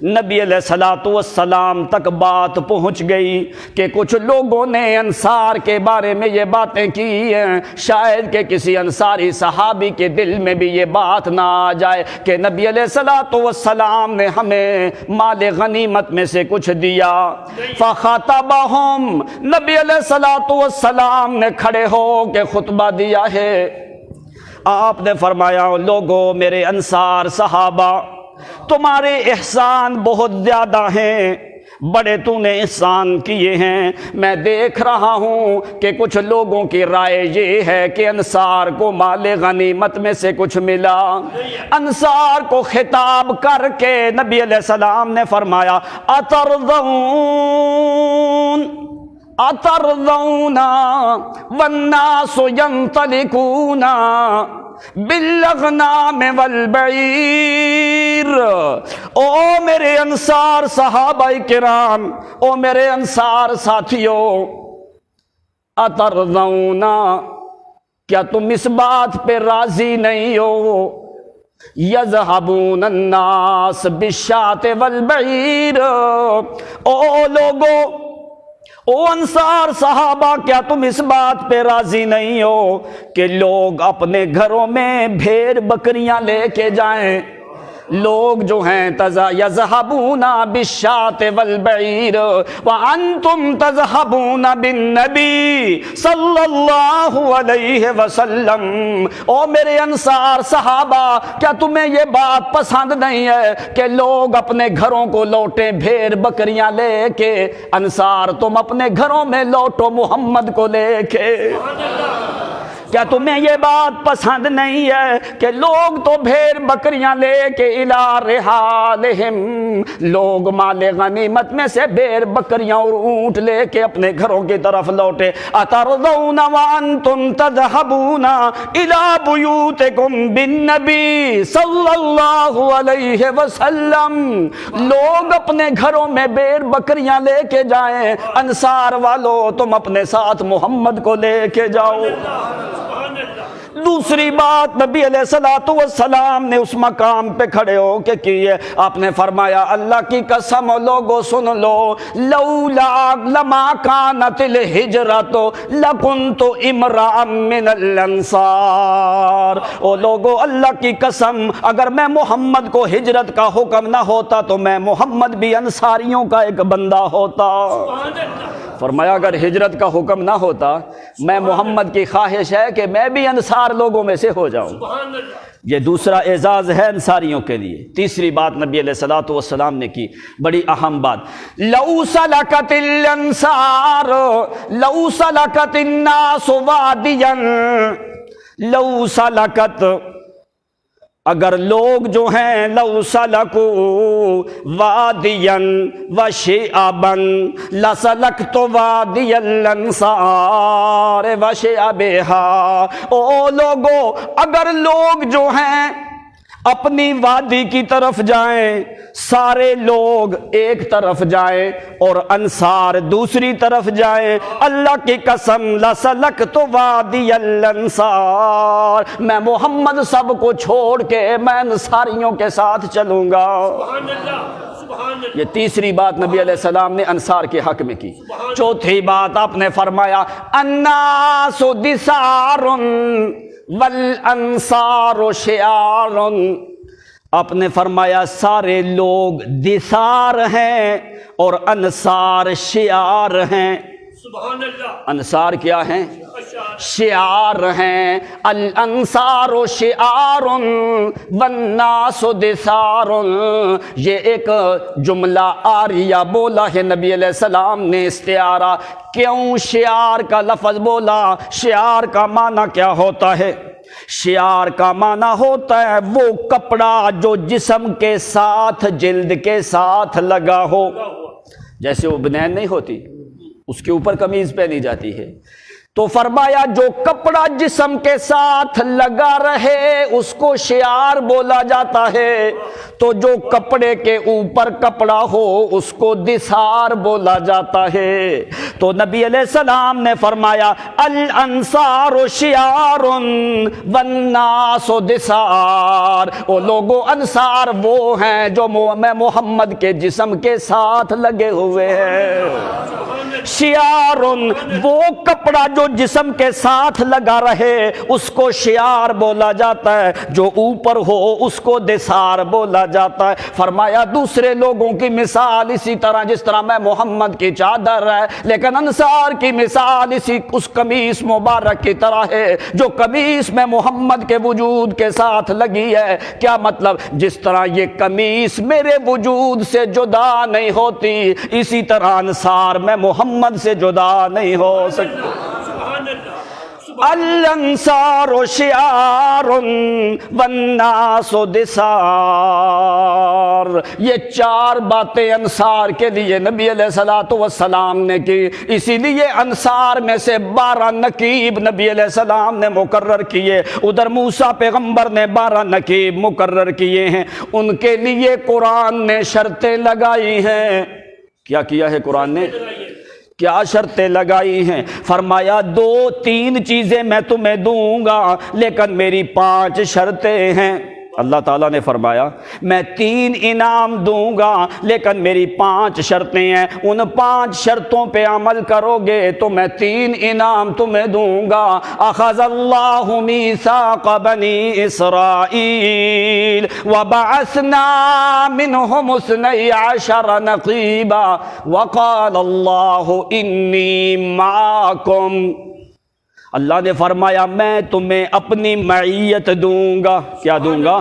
نبی علیہ الصلوۃ والسلام تک بات پہنچ گئی کہ کچھ لوگوں نے انصار کے بارے میں یہ باتیں کی ہیں، شاید کہ کسی انصاری صحابی کے دل میں بھی یہ بات نہ آ جائے کہ نبی علیہ الصلوۃ والسلام نے ہمیں مال غنیمت میں سے کچھ دیا۔ فخطبہم، نبی علیہ الصلوۃ والسلام نے کھڑے ہو کے خطبہ دیا ہے۔ آپ نے فرمایا، لوگو میرے انصار صحابہ، تمہارے احسان بہت زیادہ ہیں، بڑے تو نے احسان کیے ہیں۔ میں دیکھ رہا ہوں کہ کچھ لوگوں کی رائے یہ ہے کہ انصار کو مال غنیمت میں سے کچھ ملا۔ انصار کو خطاب کر کے نبی علیہ السلام نے فرمایا، اترضون والناس ينطلقون بالاغنام والبعیر۔ او میرے انصار صحابہ کرام، او میرے انصار ساتھیوں، اترضون، کیا تم اس بات پہ راضی نہیں ہو؟ یذہبون الناس بالشاۃ والبعیر، او لوگو، او انصار صحابہ، کیا تم اس بات پہ راضی نہیں ہو کہ لوگ اپنے گھروں میں بھیڑ بکریاں لے کے جائیں؟ لوگ جو ہیں یذہبون بالشاۃ والبعیر وانتم تذہبون بالنبی صلی اللہ علیہ وسلم۔ او میرے انصار صحابہ، کیا تمہیں یہ بات پسند نہیں ہے کہ لوگ اپنے گھروں کو لوٹیں بھیڑ بکریاں لے کے؟ انصار تم اپنے گھروں میں لوٹو محمد کو لے کے۔ کیا تمہیں یہ بات پسند نہیں ہے کہ لوگ تو بھیڑ بکریاں لے کے الی رحالہم، لوگ مال غنیمت میں سے بھیڑ بکریاں اور اونٹ لے کے اپنے گھروں کی طرف لوٹے؟ اترضون وانتم تذہبون الی بیوتکم بالنبی صلی اللہ علیہ وسلم، لوگ اپنے گھروں میں بھیڑ بکریاں لے کے جائیں، انصار والو تم اپنے ساتھ محمد کو لے کے جاؤ۔ دوسری بات نبی علیہ الصلوۃ والسلام نے اس مقام پہ کھڑے ہو کے کی ہے، آپ نے فرمایا، اللہ کی قسم لوگو سن لو، لولا لما کانت الہجرۃ لکنت امرأ من الانصار۔ او لوگو، اللہ کی قسم، اگر میں محمد کو ہجرت کا حکم نہ ہوتا تو میں محمد بھی انصاریوں کا ایک بندہ ہوتا۔ فرمایا اگر ہجرت کا حکم نہ ہوتا، میں محمد کی خواہش ہے کہ میں بھی انصار لوگوں میں سے ہو جاؤں۔ یہ دوسرا اعزاز ہے انصاریوں کے لیے۔ تیسری بات نبی علیہ الصلوۃ والسلام نے کی، بڑی اہم بات، لو سلکت الانصار لو سلکت الناس وادیا، لو سلکت، اگر لوگ جو ہیں، لو سلکوا وادیا وشعبا لسلکت وادی الانصار وشعبها۔ او لوگو، اگر لوگ جو ہیں اپنی وادی کی طرف جائیں، سارے لوگ ایک طرف جائیں اور انصار دوسری طرف جائیں، اللہ کی قسم لسلکت وادی الانصار، میں محمد سب کو چھوڑ کے میں انصاریوں کے ساتھ چلوں گا۔ یہ تیسری بات نبی علیہ السلام نے انصار کے حق میں کی۔ چوتھی بات آپ نے فرمایا، الناس دثار والانصار شعار، آپ نے فرمایا سارے لوگ دثار ہیں اور انصار شعار ہیں۔ سبحان اللہ۔ انصار کیا ہیں؟ شعار ہیں۔ الانصار شعار والناس دثار، یہ ایک جملہ آریہ بولا ہے نبی علیہ السلام نے استعارہ۔ کیوں شعار کا لفظ بولا؟ شعار کا معنی کیا ہوتا ہے؟ شعار کا معنی ہوتا ہے وہ کپڑا جو جسم کے ساتھ، جلد کے ساتھ لگا ہو، جیسے وہ بنین نہیں ہوتی، اس کے اوپر قمیض پہنی جاتی ہے، تو فرمایا جو کپڑا جسم کے ساتھ لگا رہے اس کو شعار بولا جاتا ہے، تو جو کپڑے کے اوپر کپڑا ہو اس کو دثار بولا جاتا ہے۔ تو نبی علیہ السلام نے فرمایا الانصار شعار والناس دثار، او لوگو انصار وہ ہیں جو میں محمد کے جسم کے ساتھ لگے ہوئے ہیں۔ شعار وہ کپڑا جو جسم کے ساتھ لگا رہے اس کو شعار بولا جاتا ہے، جو اوپر ہو اس کو دثار بولا جاتا ہے۔ فرمایا دوسرے لوگوں کی مثال اسی طرح جس طرح میں محمد کی چادر ہے، لیکن انصار کی مثال اس قمیص مبارک کی طرح ہے جو قمیص میں محمد کے وجود کے ساتھ لگی ہے۔ کیا مطلب؟ جس طرح یہ قمیص میرے وجود سے جدا نہیں ہوتی، اسی طرح انصار میں محمد سے جدا نہیں ہو سکتے۔ الانصار شعار والناس دثار، یہ چار باتیں انصار کے لیے نبی علیہ الصلوۃ والسلام نے کی، اسی لیے انصار میں سے 12 نقیب نبی علیہ السلام نے مقرر کیے، ادھر موسیٰ پیغمبر نے 12 نقیب مقرر کیے ہیں۔ ان کے لیے قرآن نے شرطیں لگائی ہیں۔ کیا کیا ہے قرآن نے؟ کیا شرطیں لگائی ہیں؟ فرمایا 2-3 چیزیں میں تمہیں دوں گا لیکن میری 5 شرطیں ہیں۔ اللہ تعالیٰ نے فرمایا میں 3 انعام دوں گا لیکن میری 5 شرطیں ہیں، ان 5 شرطوں پہ عمل کرو گے تو میں 3 انعام تمہیں دوں گا۔ اخذ اللہ میثاق بنی اسرائیل وبعثنا منہم 12 نقیبا وقال اللہ انی معکم۔ اللہ نے فرمایا میں تمہیں اپنی معیت دوں گا۔ کیا دوں گا؟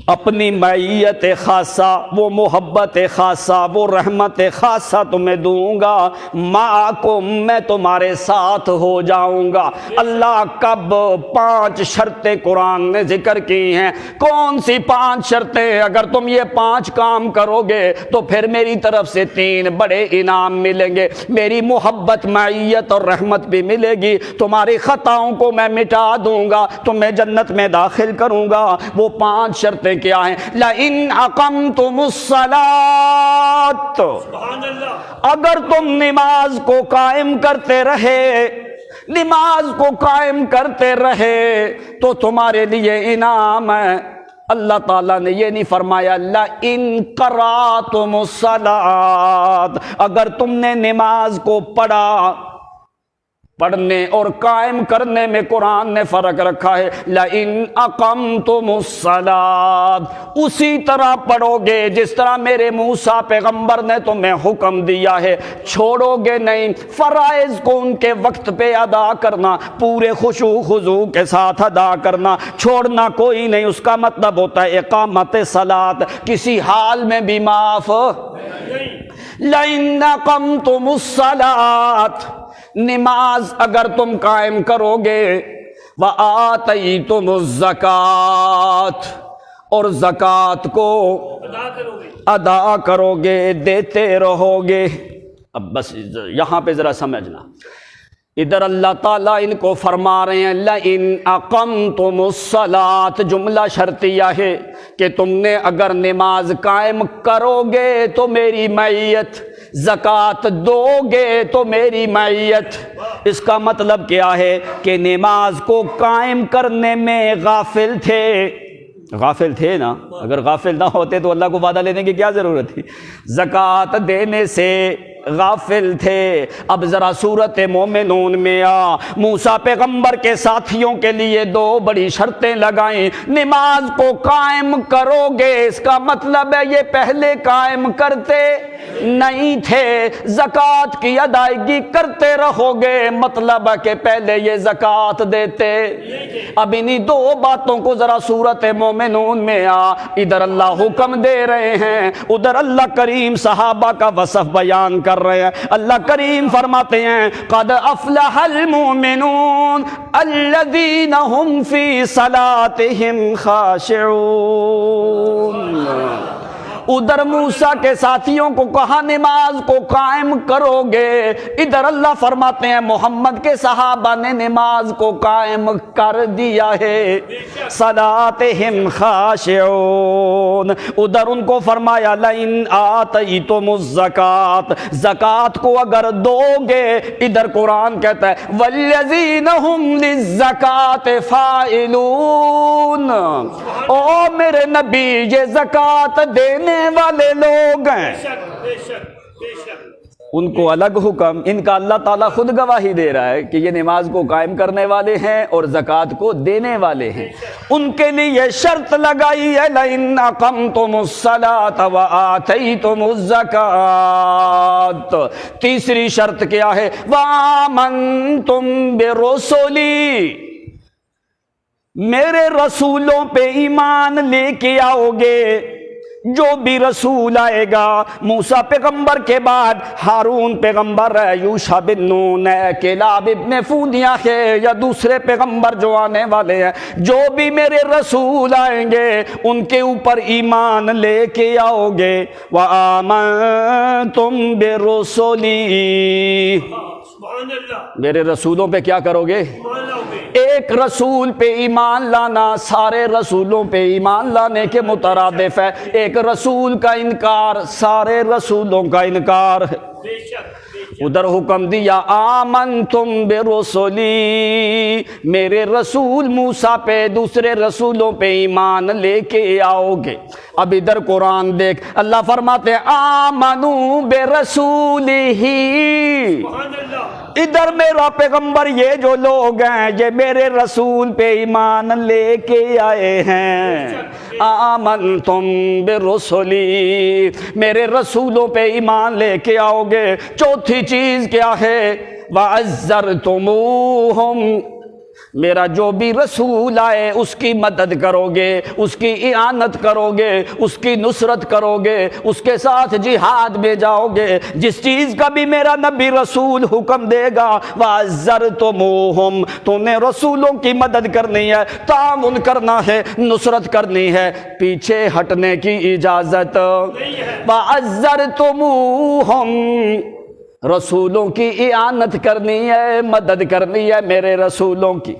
اپنی معیت خاصہ، وہ محبت خاصہ، وہ رحمت خاصہ تمہیں دوں گا۔ معکم، میں تمہارے ساتھ ہو جاؤں گا۔ اللہ کب 5 شرطیں قرآن نے ذکر کی ہیں۔ کون سی 5 شرطیں؟ اگر تم یہ 5 کام کرو گے تو پھر میری طرف سے 3 بڑے انعام ملیں گے، میری محبت، معیت اور رحمت بھی ملے گی، تمہاری خطاؤں کو میں مٹا دوں گا، تمہیں جنت میں داخل کروں گا۔ وہ 5 شرطیں کیا ہیں؟ لَإِنْ أَقَمْتُمُ الصَّلَاةَ، اگر تم نماز کو قائم کرتے رہے، نماز کو قائم کرتے رہے تو تمہارے لیے انعام ہے۔ اللہ تعالیٰ نے یہ نہیں فرمایا لَإِنْ قَرَأْتُمُ الصَّلَاةَ، اگر تم نے نماز کو پڑھا۔ پڑھنے اور قائم کرنے میں قرآن نے فرق رکھا ہے۔ لَإِنْ أَقَمْتُمُ الصَّلَاةَ، اسی طرح پڑھو گے جس طرح میرے موسیٰ پیغمبر نے تمہیں حکم دیا ہے، چھوڑو گے نہیں۔ فرائض کو ان کے وقت پہ ادا کرنا، پورے خشوع خضوع کے ساتھ ادا کرنا، چھوڑنا کوئی نہیں۔ اس کا مطلب ہوتا ہے اقامت صلاۃ، کسی حال میں بھی معاف۔ لَإِنْ أَقَمْتُمُ الصَّلَاةَ، نماز اگر تم قائم کرو گے، وَآتَيْتُمُ الزَّكَاةَ، اور زکوٰۃ کو ادا کرو گے، دیتے رہو گے۔ اب بس یہاں پہ ذرا سمجھنا، ادھر اللہ تعالیٰ ان کو فرما رہے ہیں لَإِنْ أَقَمْتُمُ الصَّلَاةَ، جملہ شرطیہ ہے کہ تم نے اگر نماز قائم کرو گے تو میری معیت، زکوٰۃ دو گے تو میری معیت۔ اس کا مطلب کیا ہے کہ نماز کو قائم کرنے میں غافل تھے، غافل تھے نا، اگر غافل نہ ہوتے تو اللہ کو وعدہ لینے کی کیا ضرورت تھی؟ زکوٰۃ دینے سے غافل تھے۔ اب ذرا سورۃ مومنون میں موسیٰ پیغمبر کے ساتھیوں کے لیے 2 بڑی شرطیں لگائیں۔ نماز کو قائم کرو گے، اس کا مطلب ہے یہ پہلے قائم کرتے نہیں تھے، زکوٰۃ کی ادائیگی کرتے رہو گے، مطلب ہے کہ پہلے یہ زکوٰۃ دیتے۔ اب انہی 2 باتوں کو ذرا سورۃ مومنون میں ادھر اللہ حکم دے رہے ہیں، ادھر اللہ کریم صحابہ کا وصف بیان کر رہے ہیں۔ اللہ کریم فرماتے ہیں قد افلح المؤمنون الذین هم فی صلاتهم خاشعون، ادھر موسیٰ کے ساتھیوں کو کہا نماز کو قائم کرو گے، ادھر اللہ فرماتے ہیں محمد کے صحابہ نے نماز کو قائم کر دیا ہے، صلاتہم خاشعون۔ ادھر ان کو فرمایا لئن آتیتم الزکاۃ، زکوٰۃ کو اگر دو گے، ادھر قرآن کہتا ہے والذین ہم للزکاۃ فاعلون، او میرے نبی یہ زکوٰۃ دینے والے لوگ ہیں، ان کو الگ حکم، ان کا اللہ تعالیٰ خود گواہی دے رہا ہے کہ یہ نماز کو قائم کرنے والے ہیں اور زکوٰۃ کو دینے والے ہیں، ان کے لیے شرط لگائی ہے لئن اقمتم الصلاۃ وآتیتم الزکاۃ۔ تیسری شرط کیا ہے؟ وآمنتم برسلی، میرے رسولوں پہ ایمان لے کے آؤ گے، جو بھی رسول آئے گا، موسیٰ پیغمبر کے بعد ہارون پیغمبر ہے، یوشع بن نون ہے، کلاب ابن فودیہ ہے، یا دوسرے پیغمبر جو آنے والے ہیں، جو بھی میرے رسول آئیں گے ان کے اوپر ایمان لے کے آؤ گے۔ وآمنتم برسلی، میرے رسولوں پہ کیا کرو گے؟ ایک رسول پہ ایمان لانا سارے رسولوں پہ ایمان لانے کے مترادف ہے، ایک رسول کا انکار سارے رسولوں کا انکار ہے۔ ادھر حکم دیا آمنتم برسلی، میرے رسول موسیٰ پہ دوسرے رسولوں پہ ایمان لے کے آؤ گے۔ اب ادھر قرآن دیکھ، اللہ فرماتے ہیں آمنو برسولہ، ادھر میرا پیغمبر یہ جو لوگ ہیں یہ میرے رسول پہ ایمان لے کے آئے ہیں۔ آمنتم برسلی، میرے رسولوں پہ ایمان لے کے آؤ گے۔ چوتھی چیز کیا ہے؟ وَعَزَّرْتُمُوهُمْ، میرا جو بھی رسول آئے اس کی مدد کرو گے، اس کی اعانت کرو گے، اس کی نصرت کرو گے، اس کے ساتھ جہاد میں جاؤ گے، جس چیز کا بھی میرا نبی رسول حکم دے گا۔ وَعَزَّرْتُمُوهُمْ، تم نے رسولوں کی مدد کرنی ہے، تعاون کرنا ہے، نصرت کرنی ہے، پیچھے ہٹنے کی اجازت۔ وَعَزَّرْتُمُوهُمْ، رسولوں کی اعانت کرنی ہے، مدد کرنی ہے میرے رسولوں کی۔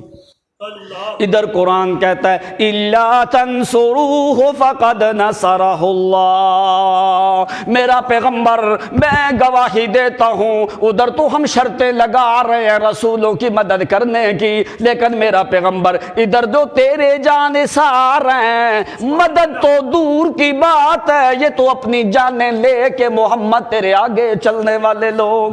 ادھر قرآن کہتا ہے اِلَّا تَنْصُرُوهُ فَقَدْ نَصَرَهُ اللَّهُ، میرا پیغمبر میں گواہی دیتا ہوں، ادھر تو ہم شرطیں لگا رہے ہیں رسولوں کی مدد کرنے کی، لیکن میرا پیغمبر ادھر جو تیرے جانثار ہیں، مدد تو دور کی بات ہے، یہ تو اپنی جانیں لے کے محمد تیرے آگے چلنے والے لوگ۔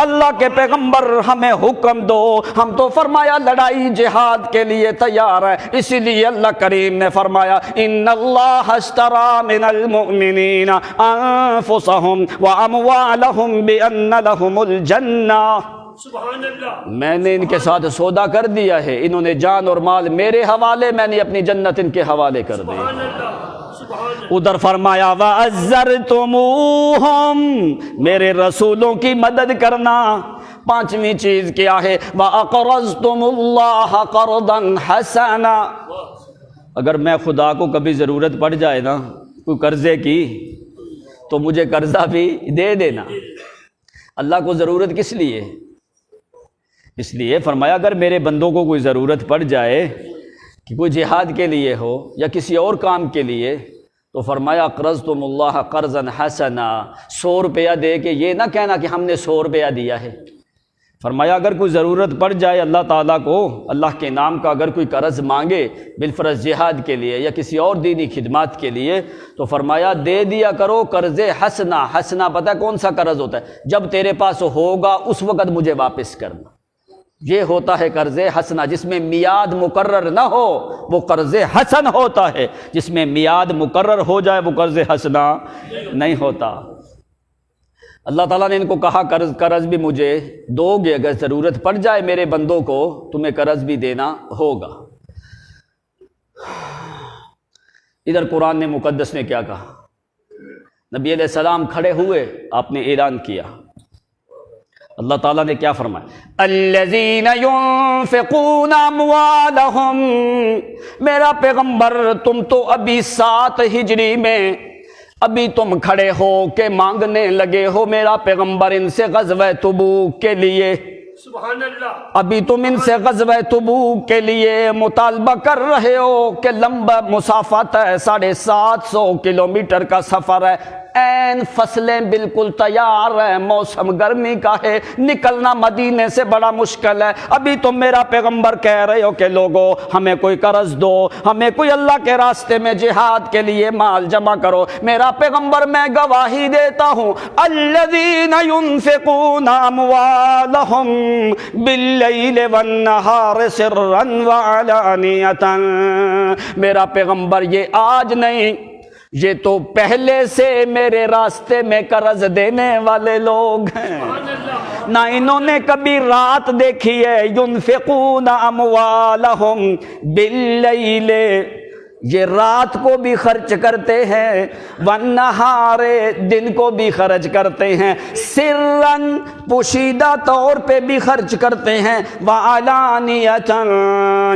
اللہ کے پیغمبر ہمیں حکم دو، ہم تو فرمایا لڑائی جہاد کے لیے تیار ہے، اسی لیے اللہ کریم نے فرمایا ان اللہ اشتری من المؤمنین انفسهم واموالهم بان لهم الجنہ، میں نے ان کے ساتھ سودا کر دیا ہے، انہوں نے جان اور مال میرے حوالے، میں نے اپنی جنت ان کے حوالے کر دی۔ ادھر فرمایا وَعَزَّرْتُمُوهُمْ، میرے رسولوں کی مدد کرنا۔ پانچویں چیز کیا ہے؟ وَأَقْرَضْتُمُ اللَّهَ قَرْضًا حَسَنًا، اگر میں خدا کو کبھی ضرورت پڑ جائے نا کوئی قرضے کی تو مجھے قرضہ بھی دے دینا۔ اللہ کو ضرورت کس لیے؟ اس لیے فرمایا اگر میرے بندوں کو کوئی ضرورت پڑ جائے کہ کوئی جہاد کے لیے ہو یا کسی اور کام کے لیے، تو فرمایا اقرضتم اللہ قرضا حسنا، 100 روپیہ دے کے یہ نہ کہنا کہ ہم نے 100 روپیہ دیا ہے۔ فرمایا اگر کوئی ضرورت پڑ جائے اللہ تعالیٰ کو، اللہ کے نام کا اگر کوئی قرض مانگے بالفرض جہاد کے لیے یا کسی اور دینی خدمات کے لیے، تو فرمایا دے دیا کرو قرض حسنا۔ حسنا پتہ ہے کون سا قرض ہوتا ہے؟ جب تیرے پاس ہوگا اس وقت مجھے واپس کرنا، یہ ہوتا ہے قرض حسنا، جس میں میعاد مقرر نہ ہو وہ قرض حسن ہوتا ہے، جس میں میعاد مقرر ہو جائے وہ قرض حسنا نہیں ہوتا۔ اللہ تعالیٰ نے ان کو کہا قرض بھی مجھے دو گے، اگر ضرورت پڑ جائے میرے بندوں کو تمہیں قرض بھی دینا ہوگا۔ ادھر قرآن نے مقدس نے کیا کہا؟ نبی علیہ السلام کھڑے ہوئے، آپ نے اعلان کیا، اللہ تعالیٰ نے کیا فرمایا؟ الذین ينفقون اموالہم، میرا پیغمبر تم تو ابھی 7 ہجری میں ابھی تم کھڑے ہو کہ مانگنے لگے ہو میرا پیغمبر ان سے غزوہ تبوک کے لیے، سبحان اللہ، ابھی تم ان سے غزوہ تبوک کے لیے مطالبہ کر رہے ہو کہ لمبا مسافت ہے، 750 کلومیٹر کا سفر ہے، این فصلیں بالکل تیار ہیں، موسم گرمی کا ہے، نکلنا مدینے سے بڑا مشکل ہے، ابھی تم میرا پیغمبر کہہ رہے ہو کہ لوگو ہمیں کوئی قرض دو، ہمیں کوئی اللہ کے راستے میں جہاد کے لیے مال جمع کرو۔ میرا پیغمبر میں گواہی دیتا ہوں، الذین ينفقون اموالہم باللیل والنہار سرا وعلانیۃ، میرا پیغمبر یہ آج نہیں، یہ تو پہلے سے میرے راستے میں قرض دینے والے لوگ ہیں، نہ انہوں نے کبھی رات دیکھی ہے، ينفقون اموالہم باللیل، یہ رات کو بھی خرچ کرتے ہیں، والنہار دن کو بھی خرچ کرتے ہیں، سرًا پوشیدہ طور پہ بھی خرچ کرتے ہیں، وعلانیۃ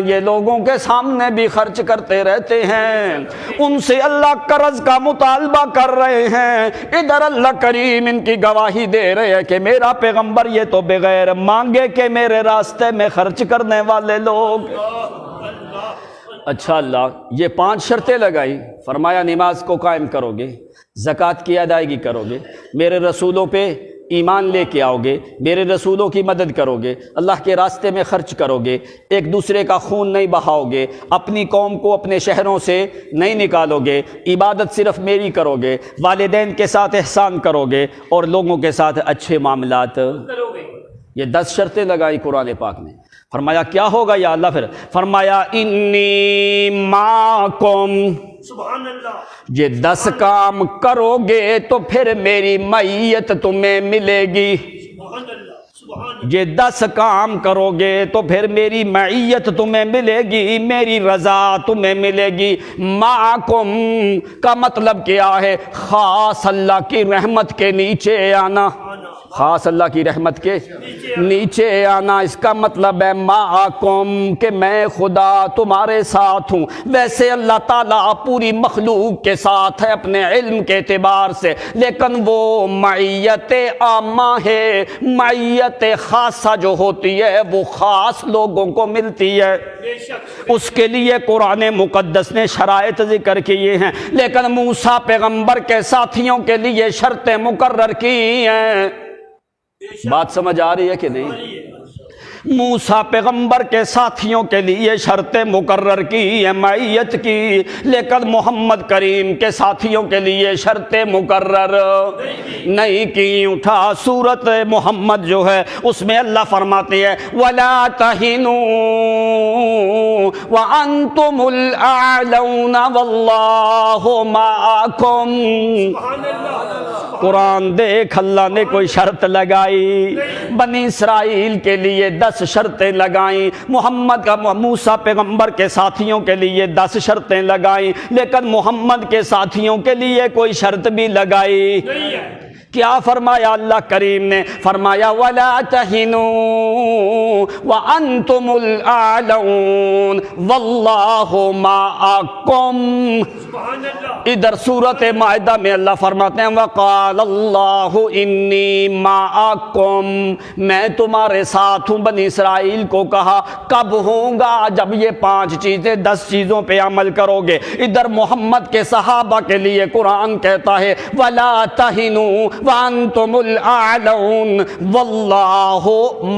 یہ لوگوں کے سامنے بھی خرچ کرتے رہتے ہیں، ان سے اللہ قرض کا مطالبہ کر رہے ہیں، ادھر اللہ کریم ان کی گواہی دے رہے ہیں کہ میرا پیغمبر یہ تو بغیر مانگے کہ میرے راستے میں خرچ کرنے والے لوگ۔ اچھا اللہ، یہ 5 شرطیں لگائی، فرمایا نماز کو قائم کرو گے، زکوٰۃ کی ادائیگی کرو گے، میرے رسولوں پہ ایمان لے کے آؤ گے، میرے رسولوں کی مدد کرو گے، اللہ کے راستے میں خرچ کرو گے، ایک دوسرے کا خون نہیں بہاؤ گے، اپنی قوم کو اپنے شہروں سے نہیں نکالو گے، عبادت صرف میری کرو گے، والدین کے ساتھ احسان کرو گے، اور لوگوں کے ساتھ اچھے معاملات کرو گے۔ یہ 10 شرطیں لگائی قرآن پاک نے۔ فرمایا کیا ہوگا یا اللہ؟ پھر فرمایا انی معکم، سبحان اللہ، یہ 10 کام کرو گے تو پھر میری معیت تمہیں ملے گی، سبحان اللہ، سبحان اللہ، یہ 10 کام کرو گے تو پھر میری معیت تمہیں ملے گی، میری رضا تمہیں ملے گی۔ معکم کا مطلب کیا ہے؟ خاص اللہ کی رحمت کے نیچے آنا، خاص اللہ کی رحمت کے نیچے آنا، اس کا مطلب ہے معکم کہ میں خدا تمہارے ساتھ ہوں۔ ویسے اللہ تعالیٰ پوری مخلوق کے ساتھ ہے اپنے علم کے اعتبار سے، لیکن وہ معیت عامہ ہے، معیت خاصہ جو ہوتی ہے وہ خاص لوگوں کو ملتی ہے، بے شک، اس کے لیے قرآن مقدس نے شرائط ذکر کیے ہیں، لیکن موسیٰ پیغمبر کے ساتھیوں کے لیے شرطیں مقرر کی ہیں۔ بات سمجھ آ رہی ہے کہ نہیں؟ موسیٰ پیغمبر کے ساتھیوں کے لیے شرطیں مقرر کی ہیں معیت کی، لیکن محمد کریم کے ساتھیوں کے لیے شرطیں مقرر نہیں کی۔ اٹھا سورت محمد جو ہے اس میں اللہ فرماتے ہیں وَلَا تَهِنُوا وَأَنْتُمُ الْأَعْلَوْنَ وَاللَّهُ مَعَكُمْ۔ سبحان اللہ، قرآن دیکھ، اللہ نے کوئی شرط لگائی، بنی اسرائیل کے لیے 10 شرطیں لگائیں، محمد کا موسیٰ پیغمبر کے ساتھیوں کے لیے 10 شرطیں لگائیں، لیکن محمد کے ساتھیوں کے لیے کوئی شرط بھی لگائی نہیں ہے۔ کیا فرمایا اللہ کریم نے؟ فرمایا وَلَا تَهِنُوا وَأَنْتُمُ الْأَعْلَوْنَ وَاللَّهُ مَعَكُمْ۔ سبحان اللہ، ادھر سورت مائدہ میں اللہ فرماتے ہیں وَقَالَ اللَّهُ إِنِّي مَعَكُمْ، میں تمہارے ساتھ ہوں۔ بنی اسرائیل کو کہا کب ہوں گا؟ جب یہ 5 چیزیں 10 چیزوں پہ عمل کرو گے۔ ادھر محمد کے صحابہ کے لیے قرآن کہتا ہے وَلَا تَهِنُوا وَأَنْتُمُ الْأَعْلَوْنَ وَاللَّهُ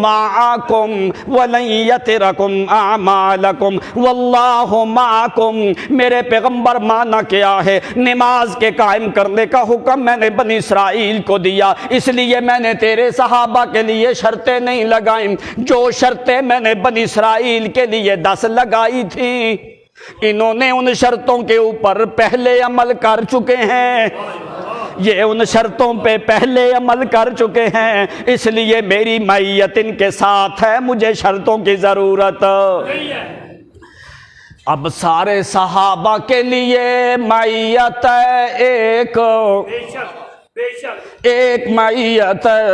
مَعَكُمْ وَلَنْ يَتِرَكُمْ أَعْمَالَكُمْ وَاللَّهُ مَعَكُمْ۔ میرے پیغمبر مانا کیا ہے؟ نماز کے قائم کرنے کا حکم میں نے بنی اسرائیل کو دیا، اس لیے میں نے تیرے صحابہ کے لیے شرطیں نہیں لگائیں، جو شرطیں میں نے بنی اسرائیل کے لیے 10 لگائی تھی، انہوں نے ان شرطوں کے اوپر پہلے عمل کر چکے ہیں، یہ ان شرطوں پہ پہلے عمل کر چکے ہیں، اس لیے میری معیت ان کے ساتھ ہے، مجھے شرطوں کی ضرورت نہیں ہے۔ اب سارے صحابہ کے لیے معیت ہے ایک، بے شک، بے شک، ایک معیت ہے،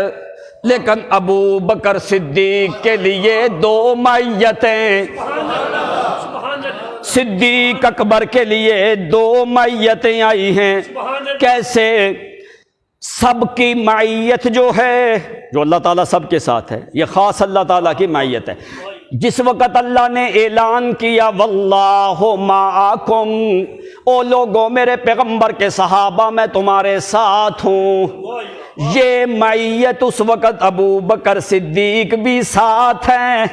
لیکن ابو بکر صدیق کے لیے 2 معیتیں، سبحان اللہ، سبحان اللہ، صدیق اکبر کے لیے 2 معیتیں آئی ہیں۔ سبحان اللہ۔ کیسے؟ سب کی معیت جو ہے، جو اللہ تعالیٰ سب کے ساتھ ہے، یہ خاص اللہ تعالیٰ کی معیت ہے۔ جس وقت اللہ نے اعلان کیا واللہ معکم، او لوگو میرے پیغمبر کے صحابہ میں تمہارے ساتھ ہوں، یہ معیت اس وقت ابو بکر صدیق بھی ساتھ ہیں۔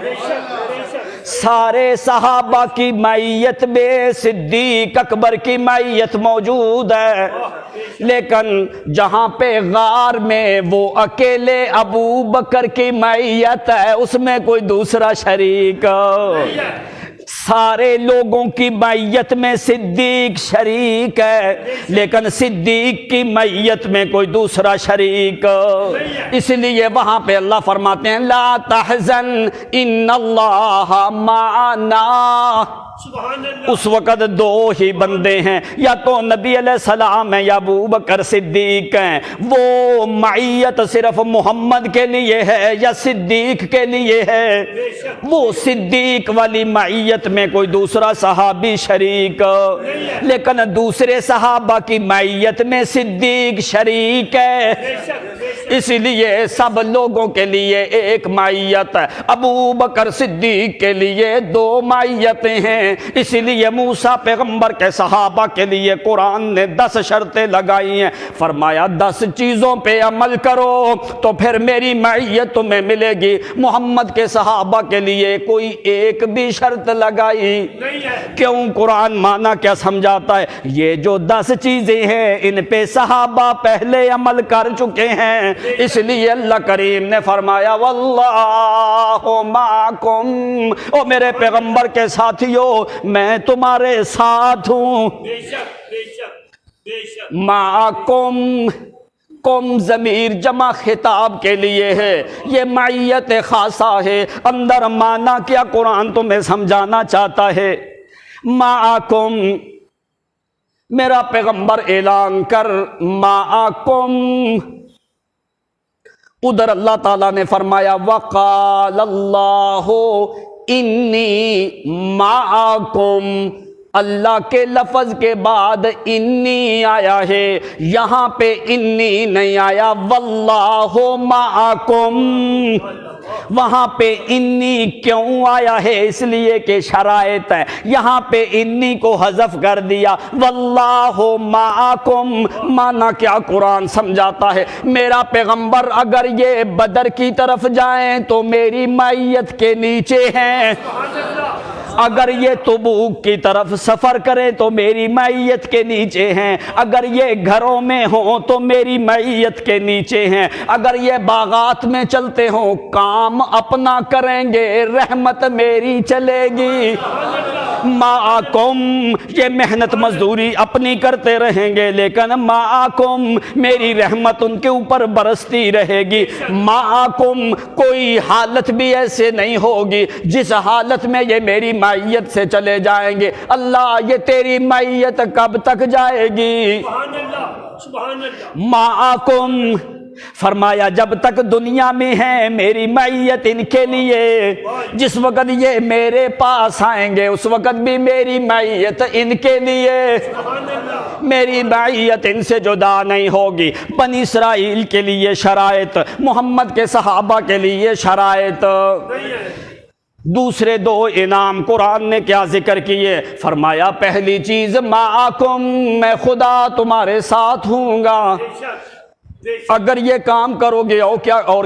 سارے صحابہ کی معیت میں صدیق اکبر کی معیت موجود ہے، لیکن جہاں پہ غار میں وہ اکیلے ابو بکر کی معیت ہے، اس میں کوئی دوسرا شریک، سارے لوگوں کی معیت میں صدیق شریک ہے، لیکن صدیق کی معیت میں کوئی دوسرا شریک، اس لیے وہاں پہ اللہ فرماتے ہیں لا تحزن ان اللہ معنا۔ سبحان اللہ۔ اس وقت 2 ہی بندے ہیں، یا تو نبی علیہ السلام ہیں یا ابو بکر صدیق ہیں۔ وہ معیت صرف محمد کے لیے ہے یا صدیق کے لیے ہے؟ وہ صدیق والی معیت میں کوئی دوسرا صحابی شریک، لیکن دوسرے صحابہ کی معیت میں صدیق شریک ہے، اس لیے سب لوگوں کے لیے ایک معیت ہے۔ ابو بکر صدیق کے لیے 2 معیتیں ہیں، اس لیے موسیٰ پیغمبر کے صحابہ کے لیے قرآن نے 10 شرطیں لگائی ہیں، فرمایا 10 چیزوں پہ عمل کرو تو پھر میری معیت تمہیں ملے گی۔ محمد کے صحابہ کے لیے کوئی ایک بھی شرط لگائی نہیں ہے۔ کیوں؟ قرآن مانا کیا سمجھاتا ہے؟ یہ جو 10 چیزیں ہیں ان پہ صحابہ پہلے عمل کر چکے ہیں، اس لیے اللہ کریم نے فرمایا واللہ معکم، او میرے پیغمبر کے ساتھیوں میں تمہارے ساتھ ہوں۔ بے شک بے شک بے شک۔ معکم، کم ضمیر جمع خطاب کے لیے ہے، یہ معیت خاصہ ہے۔ اندر معنی کیا قرآن تمہیں سمجھانا چاہتا ہے؟ معکم، میرا پیغمبر اعلان کر معکم۔ ادھر اللہ تعالیٰ نے فرمایا وقال اللہ انی معکم، اللہ کے لفظ کے بعد انی آیا ہے، یہاں پہ انی نہیں آیا واللہ معکم۔ وہاں پہ انی کیوں آیا ہے؟ اس لیے کہ شرائط ہے، یہاں پہ انی کو حذف کر دیا، واللہ معکم مانا کیا قرآن سمجھاتا ہے؟ میرا پیغمبر اگر یہ بدر کی طرف جائیں تو میری معیت کے نیچے ہیں، اگر یہ تبوک کی طرف سفر کرے تو میری معیت کے نیچے ہیں، اگر یہ گھروں میں ہوں تو میری معیت کے نیچے ہیں، اگر یہ باغات میں چلتے ہوں کام اپنا کریں گے رحمت میری چلے گی۔ معکم، یہ محنت مزدوری اپنی کرتے رہیں گے لیکن معکم میری رحمت ان کے اوپر برستی رہے گی۔ معکم، کوئی حالت بھی ایسے نہیں ہوگی جس حالت میں یہ میری معیت سے چلے جائیں گے۔ اللہ یہ تیری معیت کب تک جائے گی؟ سبحان اللہ سبحان اللہ۔ معکم، فرمایا جب تک دنیا میں ہیں میری معیت ان کے لیے، جس وقت یہ میرے پاس آئیں گے اس وقت بھی میری معیت ان کے لیے، میری معیت ان سے جدا نہیں ہوگی۔ بنی اسرائیل کے لیے شرائط، محمد کے صحابہ کے لیے شرائط۔ دوسرے 2 انعام قرآن نے کیا ذکر کیے؟ فرمایا پہلی چیز معکم، میں خدا تمہارے ساتھ ہوں گا، اگر یہ کام کرو گے اور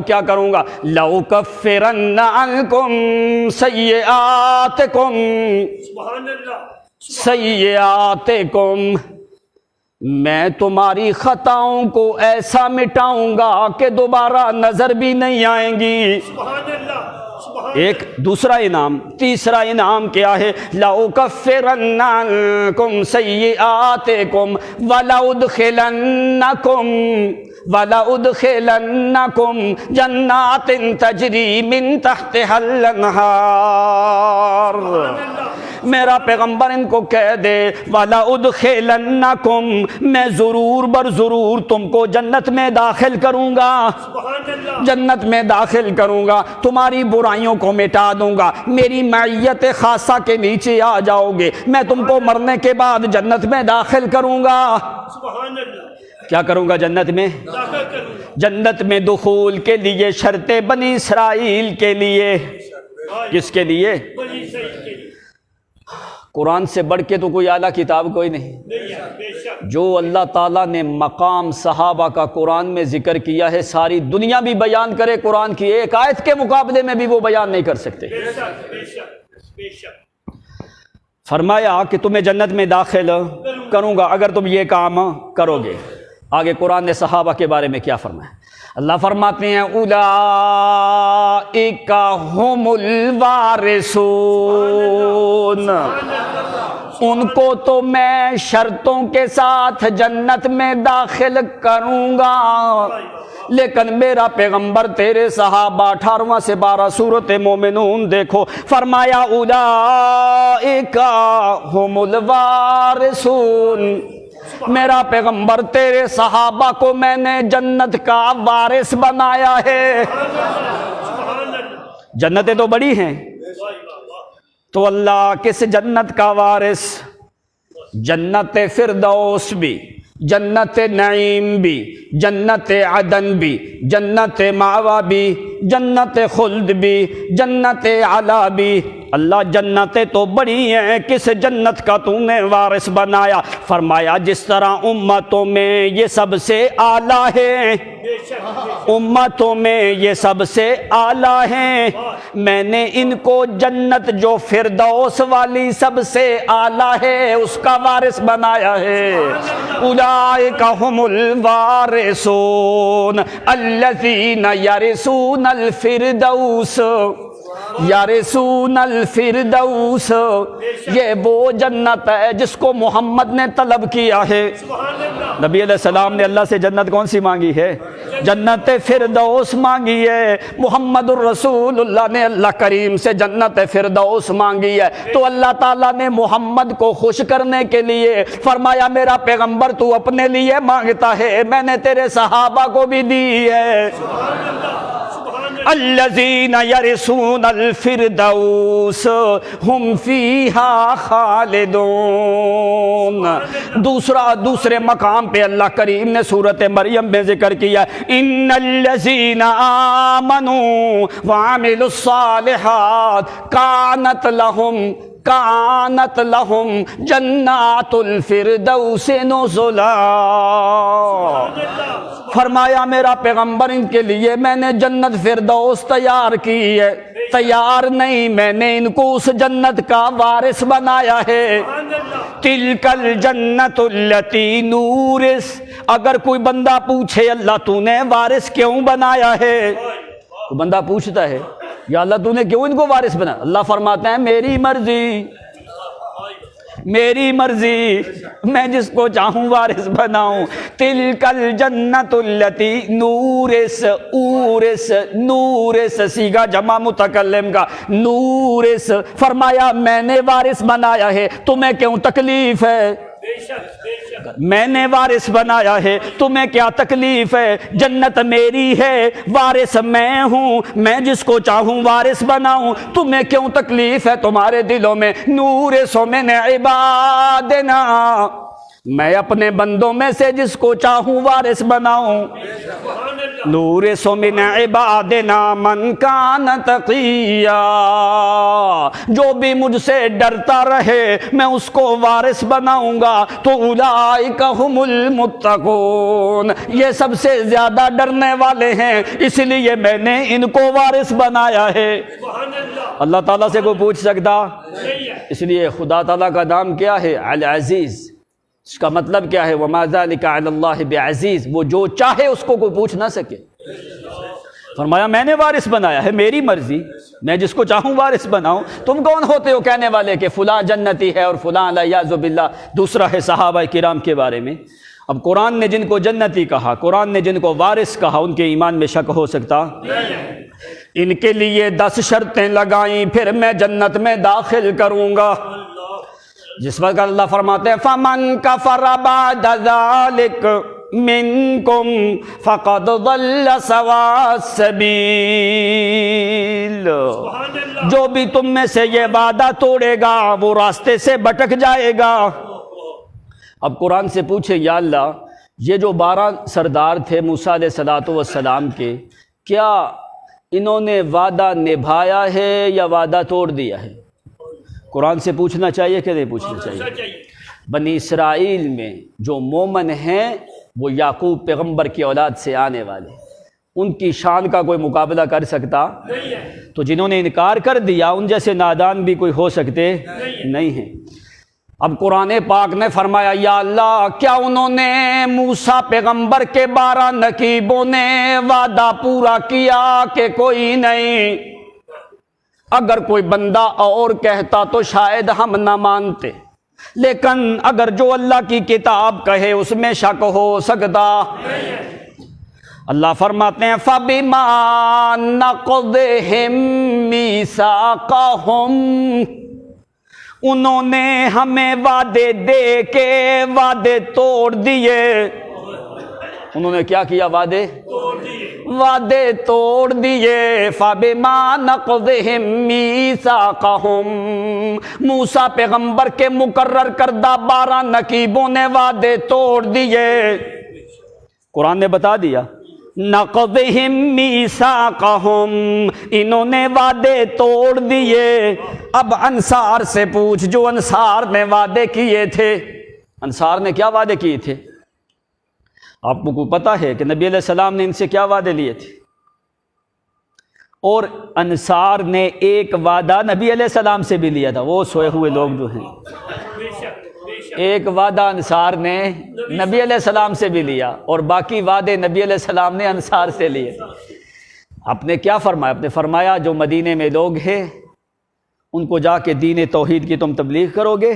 کیا کروں گا؟ لَأُكَفِّرَنَّ عَنْكُمْ سَيِّئَاتِكُمْ، سیئاتکم، میں تمہاری خطاؤں کو ایسا مٹاؤں گا کہ دوبارہ نظر بھی نہیں آئیں گی۔ ایک دوسرا انعام۔ تیسرا انعام کیا ہے؟ لَأُكَفِّرَنَّ عَنْكُمْ سَيِّئَاتِكُمْ وَلَأُدْخِلَنَّكُمْ جَنَّاتٍ تَجْرِي مِنْ تَحْتِهَا الْأَنْهَارُ، میرا پیغمبر ان کو کہہ دے والا ادخلنکم، میں ضرور بر ضرور تم کو جنت میں داخل کروں گا، سبحان اللہ، جنت میں داخل کروں گا، تمہاری برائیوں کو مٹا دوں گا، میری معیت خاصہ کے نیچے آ جاؤ گے، میں تم کو مرنے کے بعد جنت میں داخل کروں گا۔ سبحان اللہ، کیا کروں گا جنت میں؟ داخل کروں گا۔ جنت میں دخول کے لیے شرط بنی اسرائیل کے لیے، کس کے لیے؟ بنی اسرائیل کے لیے قرآن سے بڑھ کے تو کوئی اعلیٰ کتاب کوئی نہیں۔ نہیں ہے، بے شک، جو اللہ تعالیٰ نے مقام صحابہ کا قرآن میں ذکر کیا ہے، ساری دنیا بھی بیان کرے قرآن کی ایک آیت کے مقابلے میں بھی وہ بیان نہیں کر سکتے۔ بے شک، بے شک، بے شک۔ فرمایا کہ تمہیں جنت میں داخل کروں گا اگر تم یہ کام کرو گے۔ آگے قرآن نے صحابہ کے بارے میں کیا فرمایا؟ اللہ فرماتے ہیں اولئک ھم الوارثون، ان کو تو میں شرطوں کے ساتھ جنت میں داخل کروں گا، لیکن میرا پیغمبر تیرے صحابہ 18واں سے 12 سورۃ مومنون دیکھو، فرمایا اولئک ھم الوارثون، میرا پیغمبر تیرے صحابہ کو میں نے جنت کا وارث بنایا ہے۔ سبحان اللہ، جنتیں تو بڑی ہیں، واہ واہ واہ، تو اللہ کس جنت کا وارث؟ جنت فردوس بھی، جنت نعیم بھی، جنت عدن بھی، جنت مأویٰ بھی، جنت خلد بھی، جنت علا بھی۔ اللہ جنتیں تو بڑی ہیں، کس جنت کا تو نے وارث بنایا؟ فرمایا جس طرح امتوں میں یہ سب سے اعلیٰ ہے، بے شک، امتوں میں یہ سب سے اعلیٰ ہیں، میں نے ان کو جنت جو فردوس والی سب سے اعلیٰ ہے اس کا وارث بنایا ہے۔ اولئک ھم الوارثون الذین یرثون الفردوس، یرثون الفردوس، یہ وہ جنت ہے جس کو محمد نے طلب کیا ہے۔ سبحان اللہ، نبی علیہ السلام نے اللہ سے جنت کون سی مانگی ہے؟ جنت فردوس مانگی ہے۔ محمد الرسول اللہ نے اللہ کریم سے جنت فردوس مانگی ہے۔ تو اللہ تعالیٰ نے محمد کو خوش کرنے کے لیے فرمایا میرا پیغمبر تو اپنے لیے مانگتا ہے، میں نے تیرے صحابہ کو بھی دی ہے۔ الذین یرثون الفردوس ہم فیہا خالدون۔ دوسرے مقام پہ اللہ کریم نے سورۃ مریم میں ذکر کیا ان الذین آمنوا وعملوا الصالحات کانت لہم جنات الفردوس نزلا۔ فرمایا میرا پیغمبر ان کے لیے میں نے جنت فردوس تیار کی ہے، تیار نہیں، میں نے ان کو اس جنت کا وارث بنایا ہے۔ تلک الجنت التی نورث، اگر کوئی بندہ پوچھے اللہ تو نے وارث کیوں بنایا ہے؟ کوئی بندہ پوچھتا ہے یا اللہ تو نے کیوں ان کو وارث بنا؟ اللہ فرماتے ہیں میری مرضی، میری مرضی، میں جس کو چاہوں وارث بناؤں۔ تلک الجنت التی نورث، نورث صیغہ جمع متکلم کا، نورث، فرمایا میں نے وارث بنایا ہے، تمہیں کیوں تکلیف ہے؟ میں نے وارث بنایا ہے، تمہیں کیا تکلیف ہے؟ جنت میری ہے، وارث میں ہوں، میں جس کو چاہوں وارث بناؤں، تمہیں کیوں تکلیف ہے تمہارے دلوں میں؟ نورث من عبادنا، میں اپنے بندوں میں سے جس کو چاہوں وارث بناؤں۔ نورث من عبادنا من کان تقیا، جو بھی مجھ سے ڈرتا رہے میں اس کو وارث بناؤں گا۔ تو اولئک ھم المتقون، یہ سب سے زیادہ ڈرنے والے ہیں، اس لیے میں نے ان کو وارث بنایا ہے۔ اللہ تعالیٰ سے کوئی پوچھ سکتا؟ اس لیے خدا تعالیٰ کا نام کیا ہے؟ العزیز۔ اس کا مطلب کیا ہے؟ وَمَا ذَلِكَ عَلَى اللَّهِ بِعَزِيزٍ، وہ جو چاہے اس کو کوئی پوچھ نہ سکے۔ فرمایا میں نے وارث بنایا ہے، میری مرضی، میں جس کو چاہوں وارث بناؤں۔ تم کون ہوتے ہو کہنے والے کہ فلاں جنتی ہے اور فلاں علیاذ باللہ دوسرا ہے صحابہ کرام کے بارے میں؟ اب قرآن نے جن کو جنتی کہا، قرآن نے جن کو وارث کہا، ان کے ایمان میں شک ہو سکتا؟ ان کے لیے 10 شرطیں لگائیں پھر میں جنت میں داخل کروں گا۔ جس وقت اللہ فرماتے ہیں فَمَن كَفَرَ بَعْدَ ذَلِكَ مِنْكُمْ فَقَدْ ضَلَّ سَوَاءَ السَّبِيلِ، سبحان اللہ، جو بھی تم میں سے یہ وعدہ توڑے گا وہ راستے سے بھٹک جائے گا۔ اب قرآن سے پوچھے یا اللہ یہ جو 12 سردار تھے موسیٰ علیہ السلام کے، کیا انہوں نے وعدہ نبھایا ہے یا وعدہ توڑ دیا ہے؟ قرآن سے پوچھنا چاہیے کہ نہیں پوچھنا چاہیے؟ بنی اسرائیل میں جو مومن ہیں وہ یعقوب پیغمبر کی اولاد سے آنے والے، ان کی شان کا کوئی مقابلہ کر سکتا نہیں ہے، تو جنہوں نے انکار کر دیا ان جیسے نادان بھی کوئی ہو سکتے نہیں ہیں۔ اب قرآن پاک نے فرمایا یا اللہ کیا انہوں نے موسیٰ پیغمبر کے 12 نقیبوں نے وعدہ پورا کیا کہ کوئی نہیں؟ اگر کوئی بندہ اور کہتا تو شاید ہم نہ مانتے، لیکن اگر جو اللہ کی کتاب کہے اس میں شک ہو سکتا۔ اللہ فرماتے ہیں فَبِمَا نَقْضِهِم مِّيثَاقَهُمْ، انہوں نے ہمیں وعدے دے کے وعدے توڑ دیے۔ انہوں نے کیا کیا؟ وعدے توڑ دیے۔ فَبِمَا نَقْضِهِم مِّيثَاقَهُمْ، موسیٰ پیغمبر کے مقرر کردہ 12 نقیبوں نے وعدے توڑ دیے۔ قرآن نے بتا دیا نَقْضِهِم مِّيثَاقَهُمْ، انہوں نے وعدے توڑ دیے۔ اب انصار سے پوچھ جو انصار نے وعدے کیے تھے، انصار نے کیا وعدے کیے تھے؟ آپ کو پتہ ہے کہ نبی علیہ السلام نے ان سے کیا وعدے لیے تھے؟ اور انصار نے ایک وعدہ نبی علیہ السلام سے بھی لیا تھا، وہ سوئے ہوئے لوگ جو ہیں، ایک وعدہ انصار نے نبی علیہ السلام سے بھی لیا اور باقی وعدے نبی علیہ السلام نے انصار سے لیے۔ آپ نے کیا فرمایا؟ آپ نے فرمایا جو مدینے میں لوگ ہیں ان کو جا کے دین توحید کی تم تبلیغ کرو گے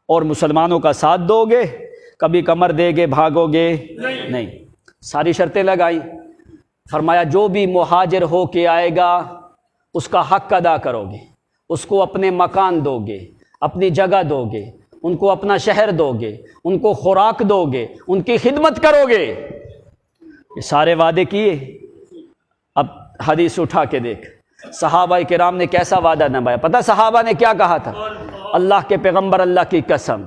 اور مسلمانوں کا ساتھ دو گے، کبھی کمر دے گے بھاگو گے نہیں۔ ساری شرطیں لگائیں۔ فرمایا جو بھی مہاجر ہو کے آئے گا اس کا حق ادا کرو گے، اس کو اپنے مکان دو گے، اپنی جگہ دو گے، ان کو اپنا شہر دو گے، ان کو خوراک دو گے، ان کی خدمت کرو گے۔ یہ سارے وعدے کیے۔ اب حدیث اٹھا کے دیکھ صحابہ کرام نے کیسا وعدہ نبھایا۔ پتہ صحابہ نے کیا کہا تھا؟ اللہ کے پیغمبر اللہ کی قسم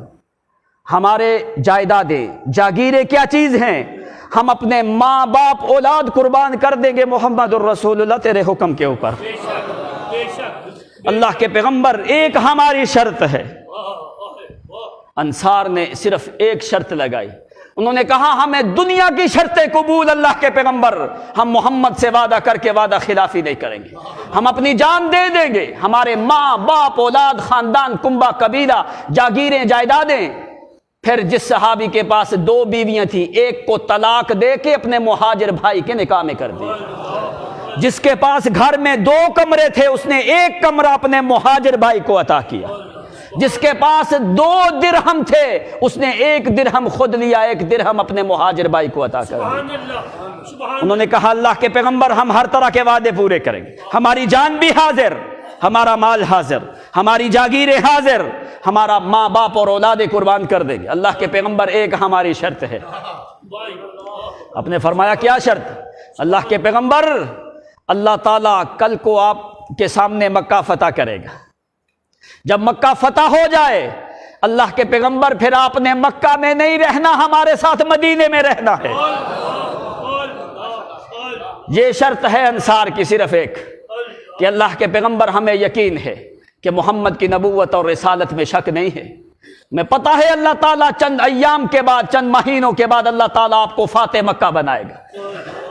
ہمارے جائیدادیں جاگیریں کیا چیز ہیں، ہم اپنے ماں باپ اولاد قربان کر دیں گے محمد الرسول اللہ تیرے حکم کے اوپر۔ اللہ کے پیغمبر ایک ہماری شرط ہے۔ انصار نے صرف ایک شرط لگائی، انہوں نے کہا ہمیں دنیا کی شرطیں قبول اللہ کے پیغمبر، ہم محمد سے وعدہ کر کے وعدہ خلافی نہیں کریں گے، ہم اپنی جان دے دیں گے، ہمارے ماں باپ اولاد خاندان کنبہ قبیلہ جاگیریں جائیدادیں۔ پھر جس صحابی کے پاس 2 بیویاں تھیں ایک کو طلاق دے کے اپنے مہاجر بھائی کے نکاح میں کر دی۔ جس کے پاس گھر میں 2 کمرے تھے اس نے 1 کمرہ اپنے مہاجر بھائی کو عطا کیا۔ جس کے پاس 2 درہم تھے اس نے 1 درہم خود لیا، 1 درہم اپنے مہاجر بھائی کو عطا کر دیا۔ انہوں نے کہا اللہ کے پیغمبر ہم ہر طرح کے وعدے پورے کریں گے، ہماری جان بھی حاضر، ہمارا مال حاضر، ہماری جاگیریں حاضر، ہمارا ماں باپ اور اولادیں قربان کر دیں گے۔ اللہ کے پیغمبر ایک ہماری شرط ہے۔ آپ نے فرمایا کیا شرط؟ اللہ کے پیغمبر اللہ تعالیٰ کل کو آپ کے سامنے مکہ فتح کرے گا، جب مکہ فتح ہو جائے اللہ کے پیغمبر پھر آپ نے مکہ میں نہیں رہنا، ہمارے ساتھ مدینے میں رہنا ہے۔ یہ شرط ہے انصار کی صرف ایک کہ اللہ کے پیغمبر ہمیں یقین ہے کہ محمد کی نبوت اور رسالت میں شک نہیں ہے، میں پتہ ہے اللہ تعالیٰ چند ایام کے بعد چند مہینوں کے بعد اللہ تعالیٰ آپ کو فاتح مکہ بنائے گا،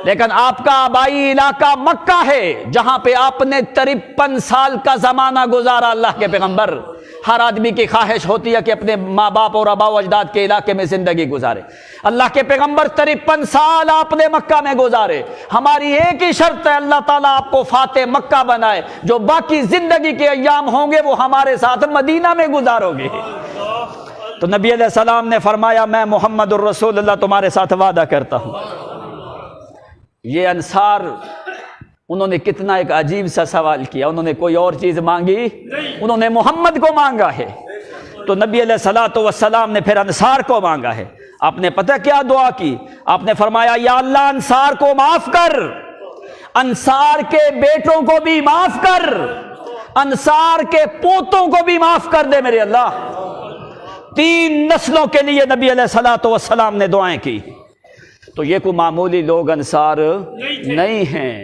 لیکن آپ کا آبائی علاقہ مکہ ہے جہاں پہ آپ نے 53 سال کا زمانہ گزارا۔ اللہ کے پیغمبر ہر آدمی کی خواہش ہوتی ہے کہ اپنے ماں باپ اور آبا و اجداد کے علاقے میں زندگی گزارے۔ اللہ کے پیغمبر 53 سال آپ نے مکہ میں گزارے، ہماری ایک ہی شرط ہے اللہ تعالیٰ آپ کو فاتح مکہ بنائے، جو باقی زندگی کے ایام ہوں گے وہ ہمارے ساتھ مدینہ میں گزارو گے۔ تو نبی علیہ السلام نے فرمایا میں محمد الرسول اللہ تمہارے ساتھ وعدہ کرتا ہوں۔ یہ انصار انہوں نے کتنا ایک عجیب سا سوال کیا، انہوں نے کوئی اور چیز مانگی، انہوں نے محمد کو مانگا ہے۔ تو نبی علیہ الصلوۃ والسلام نے پھر انصار کو مانگا ہے. آپ نے پتہ کیا دعا کی؟ آپ نے فرمایا یا اللہ انصار کو معاف کر، انصار کے بیٹوں کو بھی معاف کر، انصار کے پوتوں کو بھی معاف کر دے میرے اللہ. 3 نسلوں کے لیے نبی علیہ الصلوۃ والسلام نے دعائیں کی. تو یہ کوئی معمولی لوگ انصار نہیں ہیں.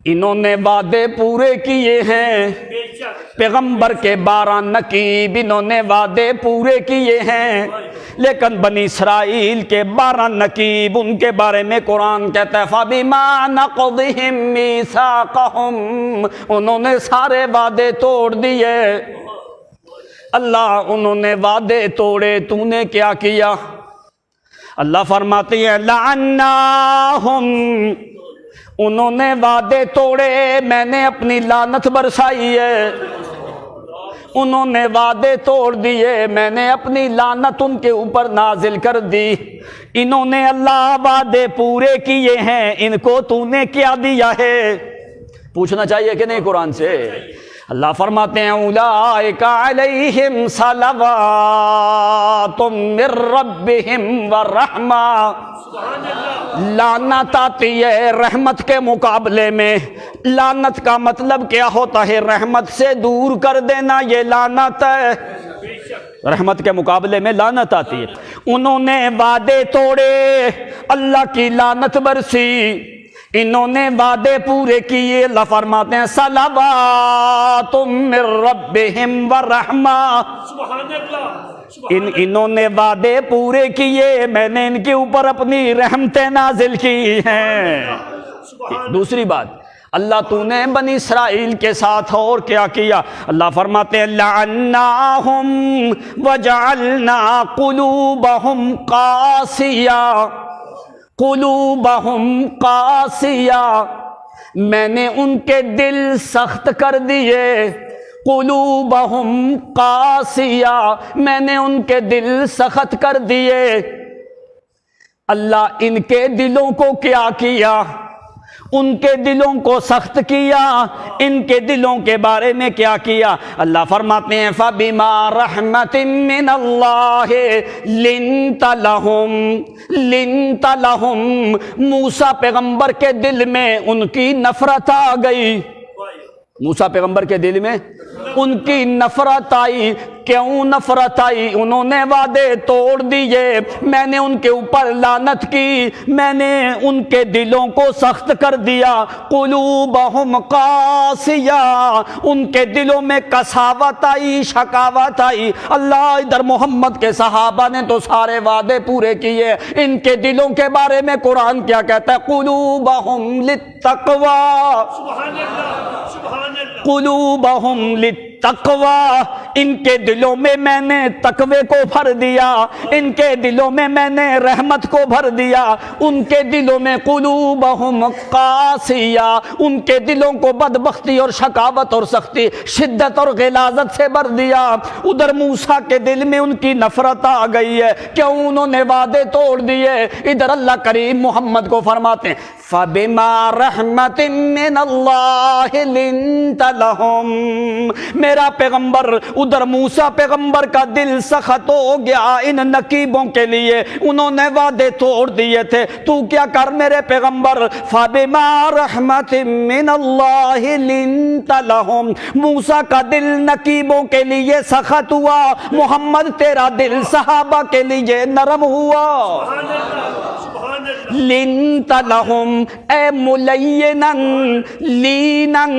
انہوں نے وعدے پورے کیے ہیں، بے شک پیغمبر کے 12 نقیب انہوں نے وعدے پورے کیے ہیں، لیکن بنی اسرائیل کے 12 نقیب ان کے بارے میں قرآن کہتا ہے فَبِمَا نَقْضِهِم مِّيثَاقَهُمْ، انہوں نے سارے وعدے توڑ دیے. اللہ انہوں نے وعدے توڑے، تو نے کیا کیا؟ اللہ فرماتے ہیں لعناہم، انہوں نے وعدے توڑے، میں نے اپنی لعنت برسائی ہے. انہوں نے وعدے توڑ دیے، میں نے اپنی لعنت ان کے اوپر نازل کر دی. انہوں نے اللہ وعدے پورے کیے ہیں، ان کو تو نے کیا دیا ہے؟ پوچھنا چاہیے کہ نہیں قرآن سے؟ اللہ فرماتے ہیں اولئک علیہم صلوات من ربہم ورحمہ. لعنت آتی ہے رحمت کے مقابلے میں. لعنت کا مطلب کیا ہوتا ہے؟ رحمت سے دور کر دینا، یہ لعنت ہے. رحمت کے مقابلے میں لعنت آتی ہے. انہوں نے وعدے توڑے، اللہ کی لعنت برسی. انہوں نے وعدے پورے کیے، اللہ فرماتے ہیں صلوات من ربہم ورحمہ. سبحان اللہ. انہوں نے وعدے پورے کیے، میں نے ان کے اوپر اپنی رحمتیں نازل کی ہیں. دوسری بات، اللہ تو نے بنی اسرائیل کے ساتھ اور کیا کیا؟ اللہ فرماتے ہیں لعناہم وجعلنا قلوبہم قاسیہ. قلوبہم قاسیہ، میں نے ان کے دل سخت کر دیے. قلوبہم قاسیہ، میں نے ان کے دل سخت کر دیے. اللہ ان کے دلوں کو کیا کیا؟ ان کے دلوں کو سخت کیا. ان کے دلوں کے بارے میں کیا کیا؟ اللہ فرماتے ہیں فَبِمَا رَحْمَةٍ مِّنَ اللَّهِ لِنْتَ لَهُمْ. موسیٰ پیغمبر کے دل میں ان کی نفرت آ گئی. موسیٰ پیغمبر کے دل میں ان کی نفرت آئی. کیوں نفرت آئی؟ انہوں نے وعدے توڑ دیے، میں نے ان کے اوپر لعنت کی، میں نے ان کے دلوں کو سخت کر دیا. قلوبہم قاسیہ، ان کے دلوں میں کساوت آئی، شکاوت آئی. اللہ ادھر محمد کے صحابہ نے تو سارے وعدے پورے کیے، ان کے دلوں کے بارے میں قرآن کیا کہتا ہے؟ قلوبہم للتقوی. سبحان اللہ. سبحان اللہ. قلوبہم للتقوی، ان کے دلوں میں نے تقوی کو بھر دیا، ان کے دلوں میں نے رحمت کو بھر دیا. ان کے دلوں میں قلوبہم قاسیہ، ان کے دلوں کو بدبختی اور شکاوت اور سختی، شدت اور غلاظت سے بھر دیا. ادھر موسیٰ کے دل میں ان کی نفرت آ گئی ہے، کیوں؟ انہوں نے وعدے توڑ دیے. ادھر اللہ کریم محمد کو فرماتے ہیں فَبِمَا رَحْمَةٍ مِّنَ اللَّهِ لِنْتَ لَهُمْ. میرا پیغمبر، ادھر موسیٰ پیغمبر کا دل سخت ہو گیا ان نقیبوں کے لیے، انہوں نے وعدے توڑ دیے تھے. تو کیا کر میرے پیغمبر؟ فَبِمَا رَحْمَةٍ مِّنَ اللَّهِ لِنْتَ لَهُمْ. موسیٰ کا دل نقیبوں کے لیے سخت ہوا، محمد تیرا دل صحابہ کے لیے نرم ہوا. سبحان اللہ. سبحان اللہ. لنت لہم، اے ملینن لینن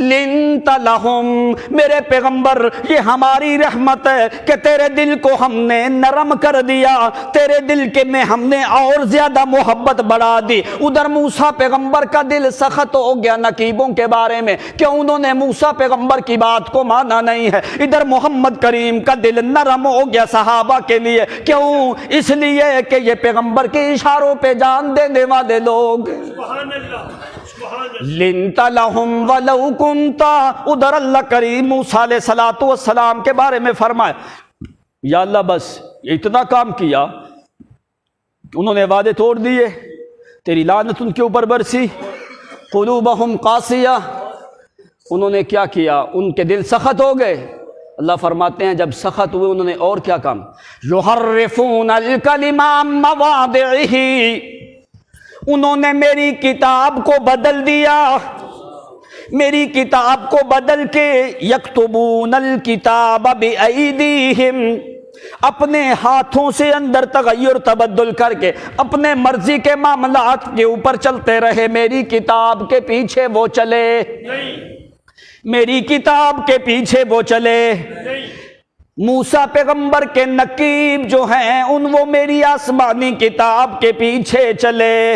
لنت لہم. میرے پیغمبر یہ ہماری رحمت ہے کہ تیرے دل کو ہم نے نرم کر دیا، تیرے دل کے میں ہم نے اور زیادہ محبت بڑھا دی. ادھر موسیٰ پیغمبر کا دل سخت ہو گیا نقیبوں کے بارے میں، کیوں؟ انہوں نے موسیٰ پیغمبر کی بات کو مانا نہیں ہے. ادھر محمد کریم کا دل نرم ہو گیا صحابہ کے لیے، کیوں؟ اس لیے کہ یہ پیغمبر کے اشاروں پہ جان دینے والے لوگ. سبحان اللہ. سبحان اللہ. لنت لہم ولو کنت. ادھر اللہ کریم موسیٰ علیہ الصلوۃ والسلام کے بارے میں فرمایا یا اللہ بس اتنا کام کیا، انہوں نے وعدے توڑ دیے، تیری لعنت ان کے اوپر برسی. قلوبہم قاسیہ، انہوں نے کیا کیا؟ ان کے دل سخت ہو گئے. اللہ فرماتے ہیں جب سخت ہوئے انہوں نے اور کیا کام، یحرفون الکلم عن مواضعہ، انہوں نے میری کتاب کو بدل دیا، میری کتاب کو بدل کے یکتبون الکتاب بایدیہم، اپنے ہاتھوں سے اندر تغیر تبدل کر کے اپنے مرضی کے معاملات کے اوپر چلتے رہے، میری کتاب کے پیچھے وہ چلے، میری کتاب کے پیچھے وہ چلے۔ موسیٰ پیغمبر کے نقیب جو ہیں وہ میری آسمانی کتاب کے پیچھے چلے،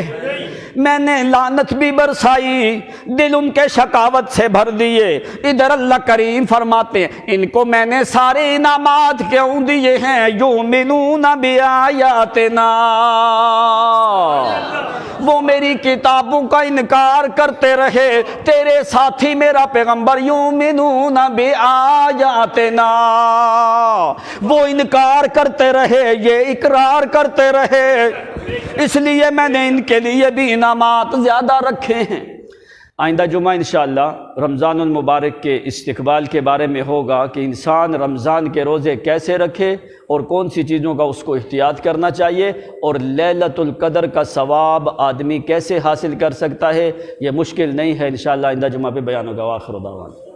میں نے لعنت بھی برسائی، دل ان کے شقاوت سے بھر دیے۔ ادھر اللہ کریم فرماتے ہیں ان کو میں نے سارے انعامات کیوں دیے ہیں، یؤمنون بآیاتنا، وہ میری کتابوں کا انکار کرتے رہے، تیرے ساتھی میرا پیغمبر یؤمنون بآیاتنا، وہ انکار کرتے رہے، یہ اقرار کرتے رہے، اس لیے میں نے ان کے لیے بھی انعامات زیادہ رکھے ہیں۔ آئندہ جمعہ انشاءاللہ رمضان المبارک کے استقبال کے بارے میں ہوگا کہ انسان رمضان کے روزے کیسے رکھے اور کون سی چیزوں کا اس کو احتیاط کرنا چاہیے، اور لیلۃ القدر کا ثواب آدمی کیسے حاصل کر سکتا ہے۔ یہ مشکل نہیں ہے، انشاءاللہ آئندہ جمعہ پہ بیان ہوگا۔ وآخر دعوانا